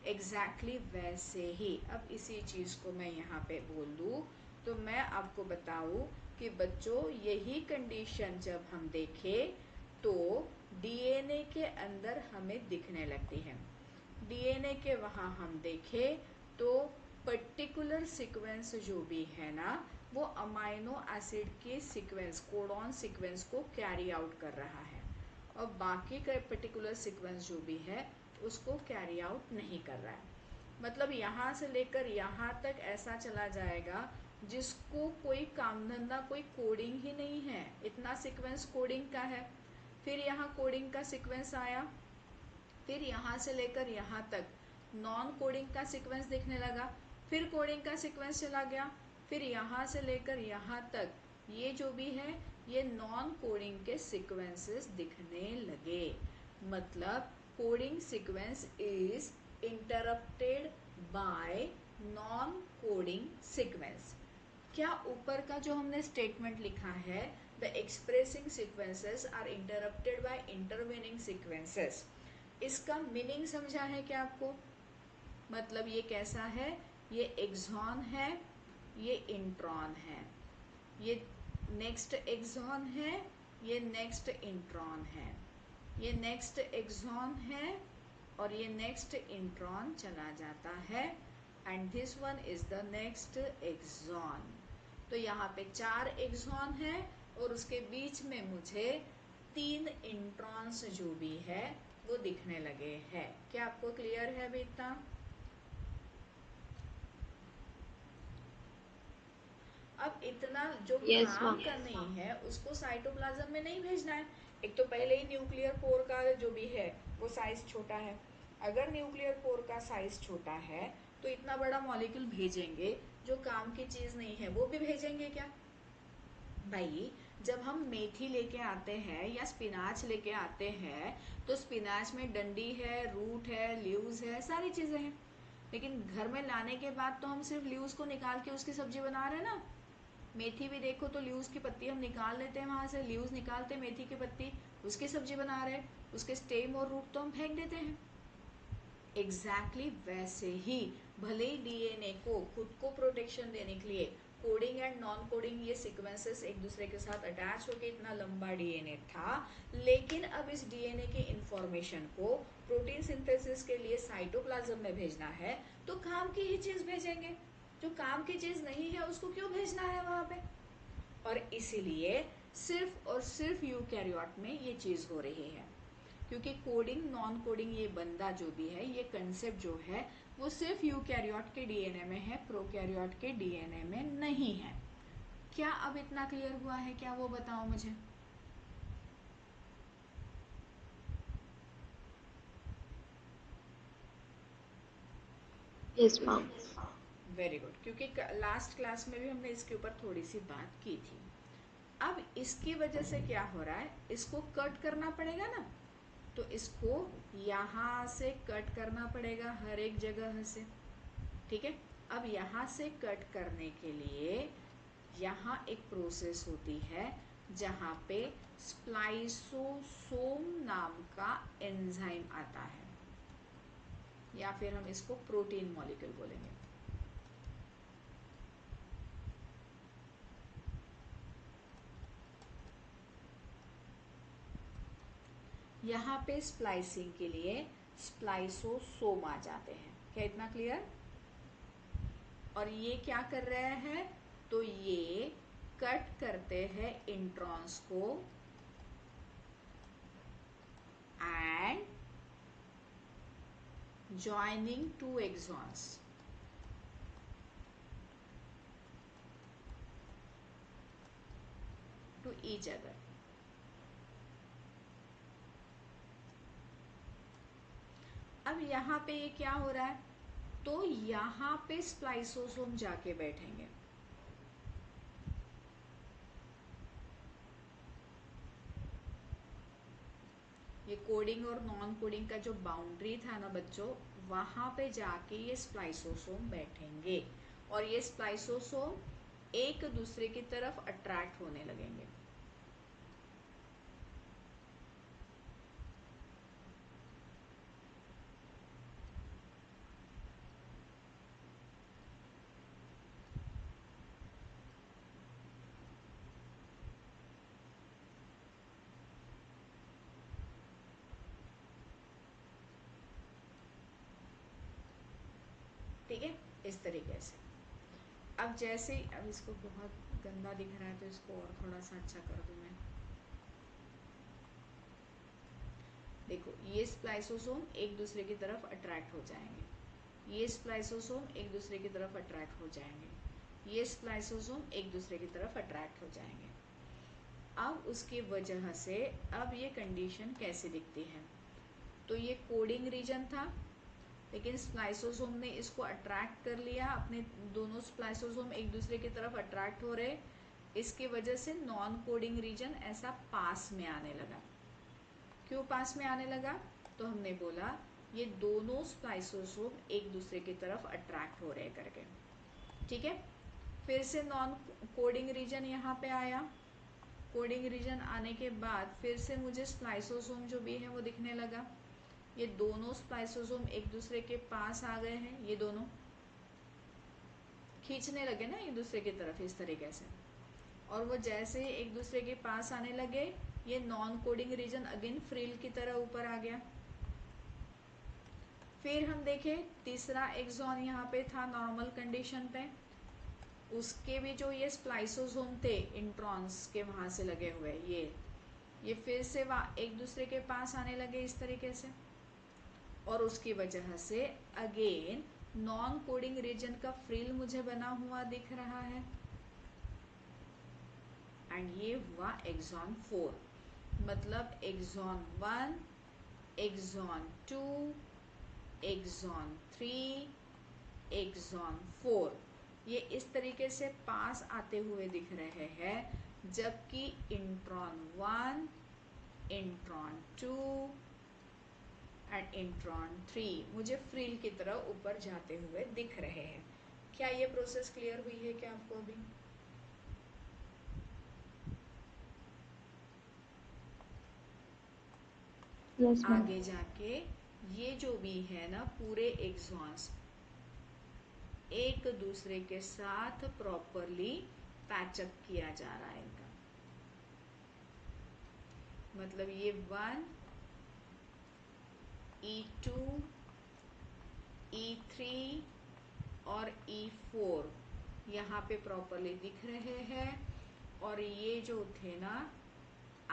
एग्जैक्टली वैसे ही अब इसी चीज़ को मैं यहाँ पे बोल दूँ तो मैं आपको बताऊँ कि बच्चों यही कंडीशन जब हम देखें तो डीएनए के अंदर हमें दिखने लगती है। डीएनए के वहाँ हम देखें तो पर्टिकुलर सीक्वेंस जो भी है ना वो अमाइनो एसिड के सीक्वेंस, कोडॉन सीक्वेंस को कैरी आउट कर रहा है, और बाकी का पर्टिकुलर सीक्वेंस जो भी है उसको कैरी आउट नहीं कर रहा है। मतलब यहाँ से लेकर यहाँ तक ऐसा चला जाएगा जिसको कोई काम धंधा, कोई कोडिंग ही नहीं है, इतना सीक्वेंस कोडिंग का है। फिर यहाँ कोडिंग का सीक्वेंस आया, फिर यहाँ से लेकर यहाँ तक नॉन कोडिंग का सीक्वेंस दिखने लगा, फिर कोडिंग का सीक्वेंस चला गया, फिर यहाँ से लेकर यहाँ तक ये जो भी है ये नॉन कोडिंग के सीक्वेंसेस दिखने लगे। मतलब coding sequence is interrupted by non coding sequence. क्या ऊपर का जो हमने स्टेटमेंट लिखा है the expressing sequences are interrupted by intervening sequences, इसका मीनिंग समझा है क्या आपको? मतलब ये कैसा है, ये एक्सॉन है, ये इंट्रॉन है, ये नेक्स्ट एक्सॉन है, ये नेक्स्ट इंट्रॉन है, ये नेक्स्ट एक्सॉन है और ये नेक्स्ट इंट्रॉन चला जाता है and this one is the next exon. तो यहाँ पे 4 एक्सॉन है और उसके बीच में मुझे 3 इंट्रॉन्स जो भी है वो दिखने लगे हैं। क्या आपको क्लियर है अभी इतना? अब इतना जो Yes, काम ma'am. करनी है उसको साइटोप्लाज्म में नहीं भेजना है। एक तो पहले ही न्यूक्लियर पोर का जो भी है वो साइज छोटा है। अगर न्यूक्लियर पोर का साइज छोटा है तो इतना बड़ा मॉलिक्यूल भेजेंगे जो काम की चीज नहीं है वो भी भेजेंगे क्या? भाई जब हम मेथी लेके आते हैं या स्पिनाच लेके आते हैं तो स्पिनाच में डंडी है, रूट है, लीव्स है, सारी चीजें हैं, लेकिन घर में लाने के बाद तो हम सिर्फ लीव्स को निकाल के उसकी सब्जी बना रहे हैं ना। मेथी भी देखो तो लीव्स की पत्ती हम निकाल लेते हैं, वहां से लीव्स निकालते हैं मेथी की पत्ती, उसकी सब्जी बना रहे हैं, उसके स्टेम और रूट तो हम फेंक देते हैं। एग्जैक्टली वैसे ही भले ही डीएनए को खुद को प्रोटेक्शन देने के लिए कोडिंग एंड नॉन कोडिंग ये सीक्वेंसेस एक दूसरे के साथ अटैच होकर इतना लंबा डीएनए था, लेकिन अब इस डीएनए की इंफॉर्मेशन को प्रोटीन सिंथेसिस के लिए साइटोप्लाज्म में भेजना है तो काम की ही चीज भेजेंगे। जो काम की चीज नहीं है उसको क्यों भेजना है वहां पे? और इसीलिए सिर्फ और सिर्फ यूकैरियोट में ये चीज हो रही है, क्योंकि कोडिंग नॉन कोडिंग ये बंदा जो भी है, ये कंसेप्ट जो है वो सिर्फ यूकैरियोट के डीएनए में है, प्रोकैरियोट के डीएनए में नहीं है। क्या अब इतना क्लियर हुआ है क्या, वो बताओ मुझे। Yes ma'am. वेरी गुड, क्योंकि लास्ट क्लास में भी हमने इसके ऊपर थोड़ी सी बात की थी। अब इसकी वजह से क्या हो रहा है, इसको कट करना पड़ेगा ना, तो इसको यहाँ से कट करना पड़ेगा हर एक जगह से, ठीक है। अब यहाँ से कट करने के लिए यहाँ एक प्रोसेस होती है जहाँ पे स्प्लाइसोसोम नाम का एंजाइम आता है, या फिर हम इसको प्रोटीन मॉलिक्यूल बोलेंगे। यहाँ पे स्प्लाइसिंग के लिए स्प्लाइसोसोम आ जाते हैं। क्या इतना क्लियर? और ये क्या कर रहे हैं, तो ये कट करते हैं इंट्रॉन्स को and joining to exons. To each other. अब यहाँ पे ये क्या हो रहा है, तो यहाँ पे स्प्लाइसोसोम जाके बैठेंगे। ये कोडिंग और नॉन कोडिंग का जो बाउंड्री था ना बच्चों, वहां पे जाके ये स्प्लाइसोसोम बैठेंगे और ये स्प्लाइसोसोम एक दूसरे की तरफ अट्रैक्ट होने लगेंगे। ठीक है, इस तरीके से। अब जैसे, अब इसको बहुत गंदा दिख रहा है तो इसको और थोड़ा सा अच्छा कर दूं मैं। देखो, ये स्प्लाइसोसोम एक दूसरे की तरफ अट्रैक्ट हो जाएंगे, ये स्प्लाइसोसोम एक दूसरे की तरफ अट्रैक्ट हो जाएंगे, ये स्प्लाइसोसोम एक दूसरे की तरफ अट्रैक्ट हो जाएंगे। अब उसकी वजह से अब ये कंडीशन कैसे दिखती है, तो ये कोडिंग रीजन था, लेकिन स्प्लाइसोसोम ने इसको अट्रैक्ट कर लिया, अपने दोनों स्प्लाइसोसोम एक दूसरे की तरफ अट्रैक्ट हो रहे, इसकी वजह से नॉन कोडिंग रीजन ऐसा पास में आने लगा। क्यों पास में आने लगा, तो हमने बोला ये दोनों स्प्लाइसोसोम एक दूसरे की तरफ अट्रैक्ट हो रहे करके, ठीक है। फिर से नॉन कोडिंग रीजन यहाँ पे आया, कोडिंग रीजन आने के बाद फिर से मुझे स्प्लाइसोसोम जो भी है वो दिखने लगा। ये दोनों स्प्लाइसोसोम एक दूसरे के पास आ गए हैं, ये दोनों खींचने लगे ना एक दूसरे की तरफ इस तरीके से, और वो जैसे एक दूसरे के पास आने लगे, ये non coding region again frill की तरह ऊपर आ गया। फिर हम देखें तीसरा एक्सॉन यहाँ पे था नॉर्मल कंडीशन पे, उसके भी जो ये स्प्लाइसोसोम थे इंट्रॉन्स के वहां से लगे हुए, ये फिर से एक दूसरे के पास आने लगे इस तरीके से, और उसकी वजह से अगेन नॉन कोडिंग रीजन का फ्रिल मुझे बना हुआ दिख रहा है, एंड ये हुआ एक्सॉन 4। मतलब एक्सॉन 1, एक्सॉन 2, एक्सॉन 3, एक्सॉन 4, ये इस तरीके से पास आते हुए दिख रहे हैं, जबकि इंट्रॉन 1, इंट्रॉन 2 एंड इंट्रॉन 3 मुझे फ्रिल की तरह ऊपर जाते हुए दिख रहे हैं। क्या ये प्रोसेस क्लियर हुई है क्या आपको अभी? Yes ma'am. आगे जाके ये जो भी है ना पूरे एक्सॉन्स एक दूसरे के साथ प्रॉपरली पैचअप किया जा रहा है इनका। मतलब ये 1, E2, E3 और E4 यहाँ पे प्रॉपरली दिख रहे हैं। और ये जो थे ना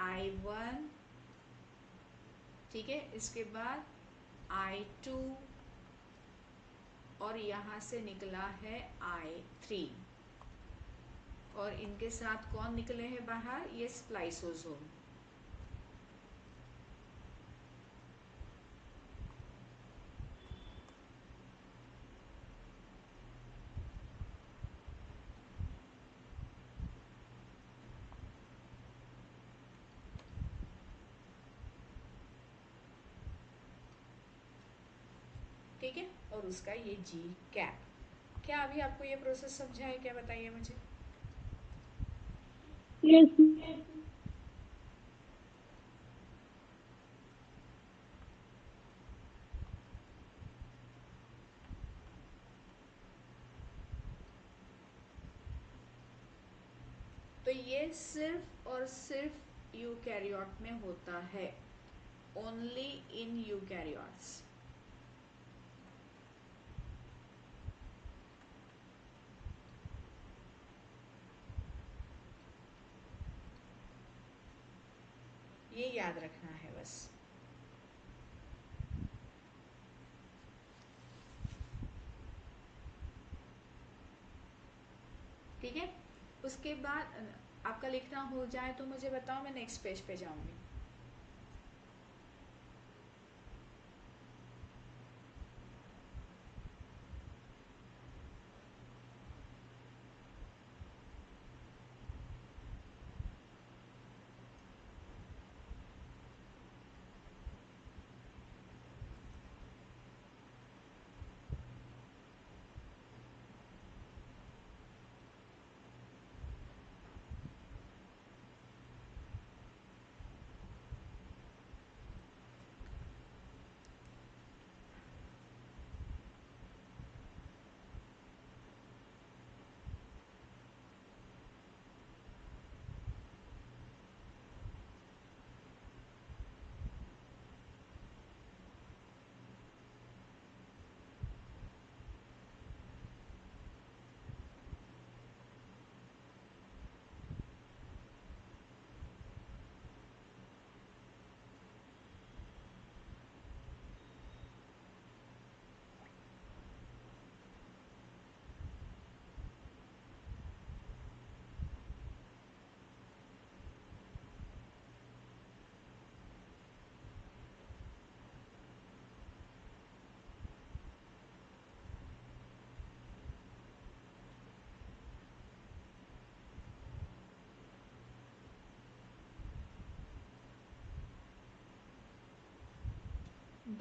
I1, ठीक है, इसके बाद I2 और यहाँ से निकला है I3 और इनके साथ कौन निकले हैं बाहर, ये स्प्लाइसोसोम। ठीक है, और उसका ये जी कैप। क्या अभी आपको ये प्रोसेस समझा है क्या, बताइए मुझे। यस तो ये सिर्फ और सिर्फ यूकैरियोट में होता है, ओनली इन यूकैरियोट्स। ये याद रखना है बस। ठीक है, उसके बाद आपका लिखना हो जाए तो मुझे बताओ, मैं नेक्स्ट पेज पे जाऊंगी।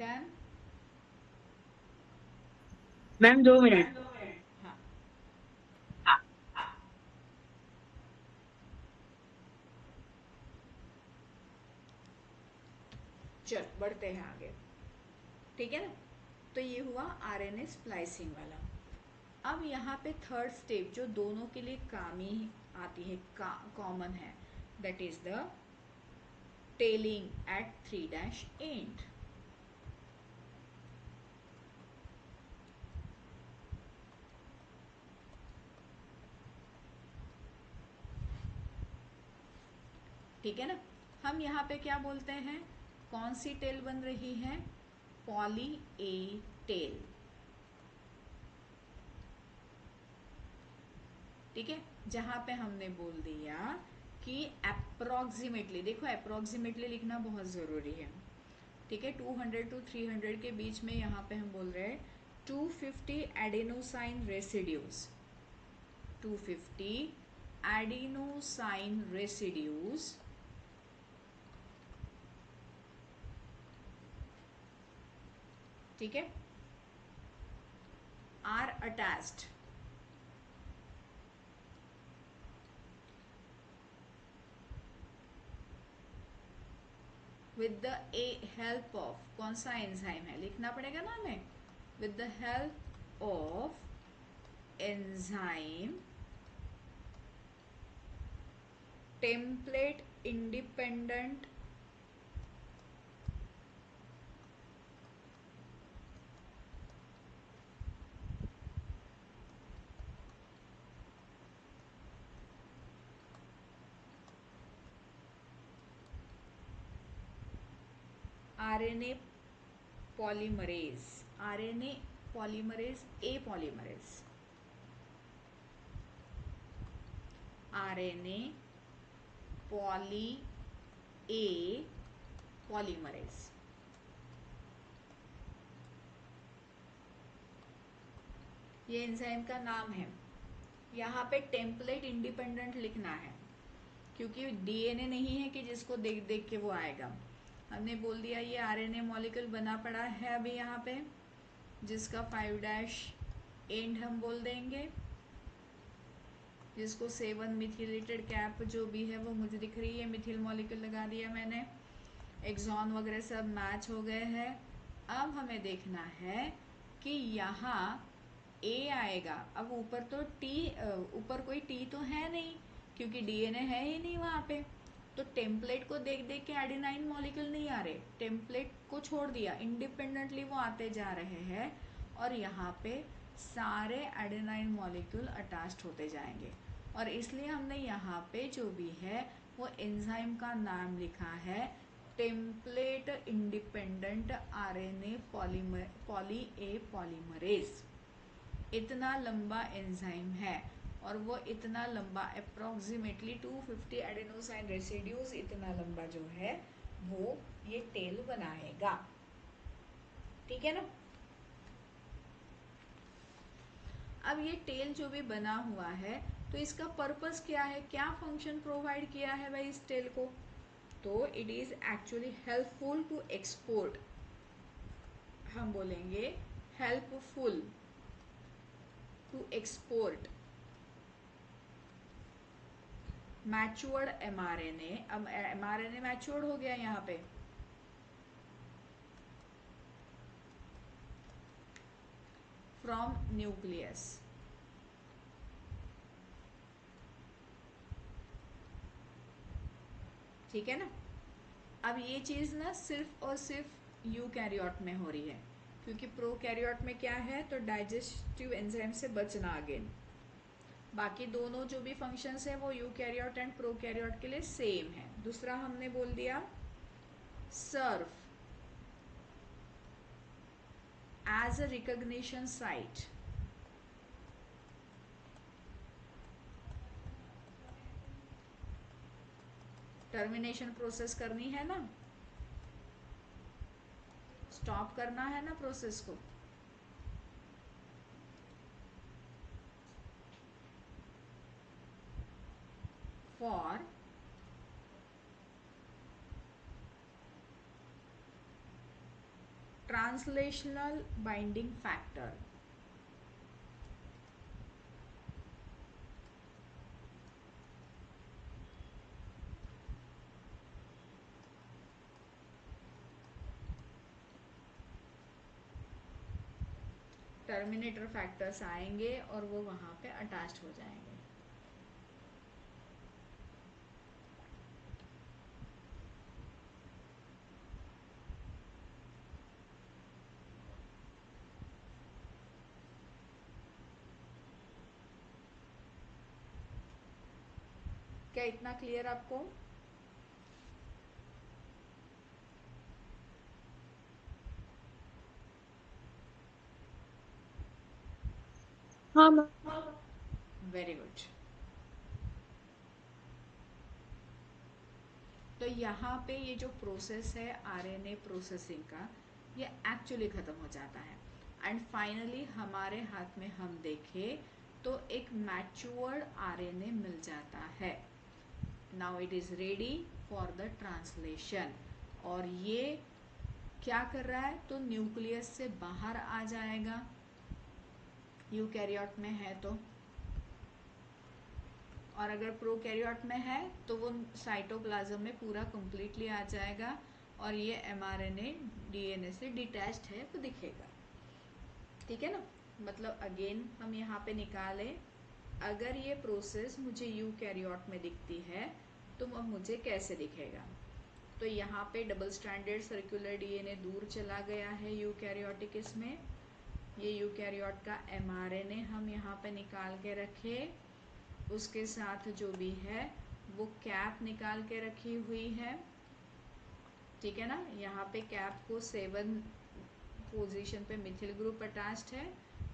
डन। Ma'am 2 minute. हाँ, चल बढ़ते हैं आगे। ठीक है ना, तो ये हुआ आरएनए स्प्लाइसिंग वाला। अब यहाँ पे थर्ड स्टेप जो दोनों के लिए काम ही आती है, कॉमन है, that is the tailing at 3' end. ठीक है ना, हम यहाँ पे क्या बोलते हैं, कौन सी टेल बन रही है, पॉली ए टेल। ठीक है, जहां पे हमने बोल दिया कि अप्रोक्सीमेटली, देखो अप्रोक्सीमेटली लिखना बहुत जरूरी है। ठीक है, 200 to 300 के बीच में यहाँ पे हम बोल रहे हैं 250 एडेनोसाइन रेसिड्यूज, 250 एडेनोसाइन रेसिड्यूज ठीक है, are attached with the help of, कौन सा एंजाइम है लिखना पड़ेगा ना हमें, with the help of enzyme template independent RNA polymerase, RNA polymerase A polymerase, RNA poly A polymerase. ये एंजाइम का नाम है। यहाँ पे टेम्पलेट इंडिपेंडेंट लिखना है क्योंकि डीएनए नहीं है कि जिसको देख देख के वो आएगा। हमने बोल दिया ये आरएनए मॉलिक्यूल बना पड़ा है अभी यहाँ पे, जिसका 5' एंड हम बोल देंगे, जिसको 7 मिथिलेटेड कैप जो भी है वो मुझे दिख रही है, मिथिल मॉलिक्यूल लगा दिया मैंने, एक्सॉन वगैरह सब मैच हो गए हैं। अब हमें देखना है कि यहाँ ए आएगा। अब ऊपर तो टी, ऊपर कोई टी तो है नहीं क्योंकि डीएनए है ही नहीं वहाँ पे, तो टेम्पलेट को देख देख के एडेनाइन मॉलिक्यूल नहीं आ रहे, टेम्पलेट को छोड़ दिया, इंडिपेंडेंटली वो आते जा रहे हैं और यहाँ पे सारे एडेनाइन मॉलिक्यूल अटैच्ड होते जाएंगे। और इसलिए हमने यहाँ पे जो भी है वो एंजाइम का नाम लिखा है template independent RNA poly A polymerase. इतना लंबा एंजाइम है और वो इतना लंबा अप्रोक्सीमेटली 250 एडेनोसाइन रेसिड्यूज, इतना लंबा जो है वो ये टेल बनाएगा। ठीक है ना। अब ये टेल जो भी बना हुआ है तो इसका पर्पस क्या है, क्या फंक्शन प्रोवाइड किया है भाई इस टेल को, तो it is actually helpful to export, हम बोलेंगे helpful to export matured mRNA. अब एमआरएनए मैच्योर्ड हो गया यहाँ पे, फ्रॉम न्यूक्लियस। ठीक है ना। अब ये चीज ना सिर्फ और सिर्फ यूकैरियोट में हो रही है क्योंकि प्रोकैरियोट में क्या है, तो डाइजेस्टिव एंजाइम से बचना अगेन। बाकी दोनों जो भी फंक्शंस है वो यूकैरियोट एंड प्रोकैरियोट के लिए सेम है। दूसरा हमने बोल दिया serve as a recognition site. Termination process करनी है ना, स्टॉप करना है ना प्रोसेस को, for translational binding factor. Terminator factors आएंगे और वो वहां पे अटैच्ड हो जाएंगे। क्या इतना क्लियर आपको? हाँ मैम। Very good. तो यहाँ पे ये जो प्रोसेस है आरएनए प्रोसेसिंग का, ये एक्चुअली खत्म हो जाता है एंड फाइनली हमारे हाथ में हम देखें तो एक मैच्योर्ड आरएनए मिल जाता है। Now it is ready for the translation. और ये क्या कर रहा है, तो न्यूक्लियस से बाहर आ जाएगा यूकैरियोट में है तो, और अगर प्रोकैरियोट में है तो वो साइटोप्लाज्म में पूरा कंप्लीटली आ जाएगा और ये एमआरएनए डीएनए से डिटैच्ड है वो दिखेगा। ठीक है ना। मतलब अगेन हम यहाँ पे निकालें, अगर ये प्रोसेस मुझे यूकैरियोट में दिखती है तो अब मुझे कैसे दिखेगा, तो यहाँ पे डबल स्ट्रैंडेड सर्कुलर डीएनए दूर चला गया है यूकैरियोटिक इसमें। ये यूकैरियोट का एमआरएनए हम यहाँ पे निकाल के रखे, उसके साथ जो भी है वो कैप निकाल के रखी हुई है ठीक है ना। यहाँ पे कैप को 7 पोजीशन पे मिथिल ग्रुप अटैच्ड है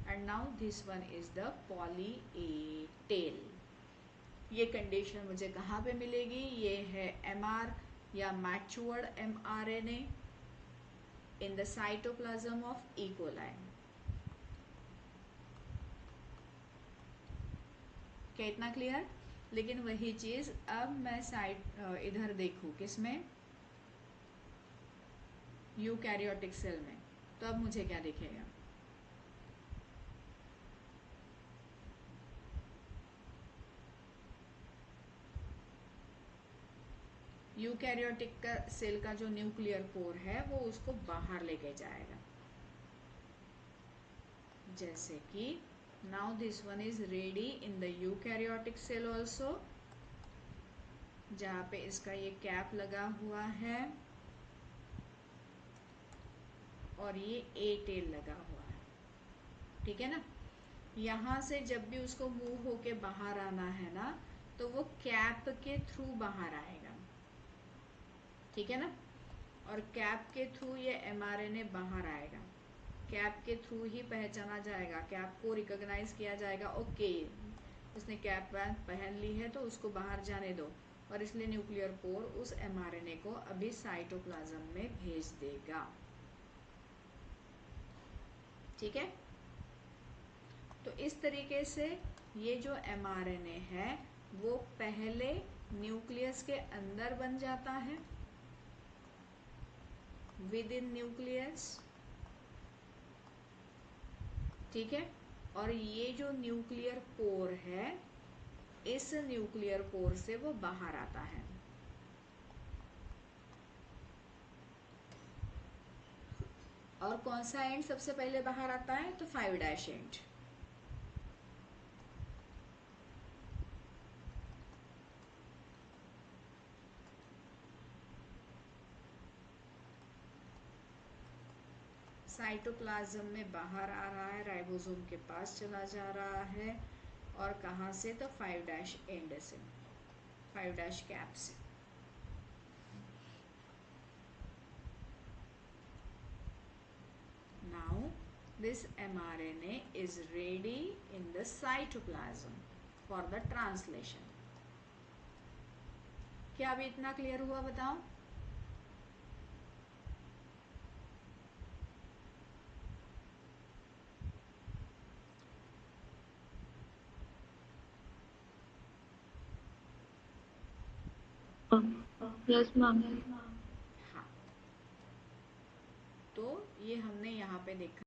and now this one is the poly A tail. ये कंडीशन मुझे कहाँ पे मिलेगी? ये है MR या matured mRNA in the cytoplasm of E coli. क्या इतना क्लियर? लेकिन वही चीज अब मैं इधर देखूं किसमें, यूकैरियोटिक सेल में, तो अब मुझे क्या दिखेगा? यूकैरियोटिक का सेल का जो न्यूक्लियर पोर है वो उसको बाहर लेके जाएगा। जैसे कि now this one is ready in the eukaryotic cell also, जहाँ पे इसका ये कैप लगा हुआ है और ये ए टेल लगा हुआ है, ठीक है ना। यहाँ से जब भी उसको मूव होके बाहर आना है ना, तो वो कैप के थ्रू बाहर आएगा, ठीक है ना। और कैप के थ्रू ये mRNA बाहर आएगा, कैप के थ्रू ही पहचाना जाएगा, कैप को रिकॉग्नाइज किया जाएगा। ओके, उसने कैप पहन ली है तो उसको बाहर जाने दो, और इसलिए न्यूक्लियर पोर उस mRNA को अभी साइटोप्लाज्म में भेज देगा, ठीक है। तो इस तरीके से ये जो mRNA है वो पहले न्यूक्लियस के अंदर बन जाता है, विद इन न्यूक्लियस, ठीक है। और ये जो न्यूक्लियर पोर है, इस न्यूक्लियर पोर से वो बाहर आता है। और कौन सा एंड सबसे पहले बाहर आता है? तो 5' एंड। साइटोप्लाज्म में बाहर आ रहा है, राइबोसोम के पास चला जा रहा है, और कहाँ से? तो 5' एंड से, 5' कैप से। Now this mRNA is ready in the cytoplasm for the translation. क्या अभी इतना क्लियर हुआ? बताओ। Yes, ma'am. हाँ, तो ये हमने यहाँ पे देखा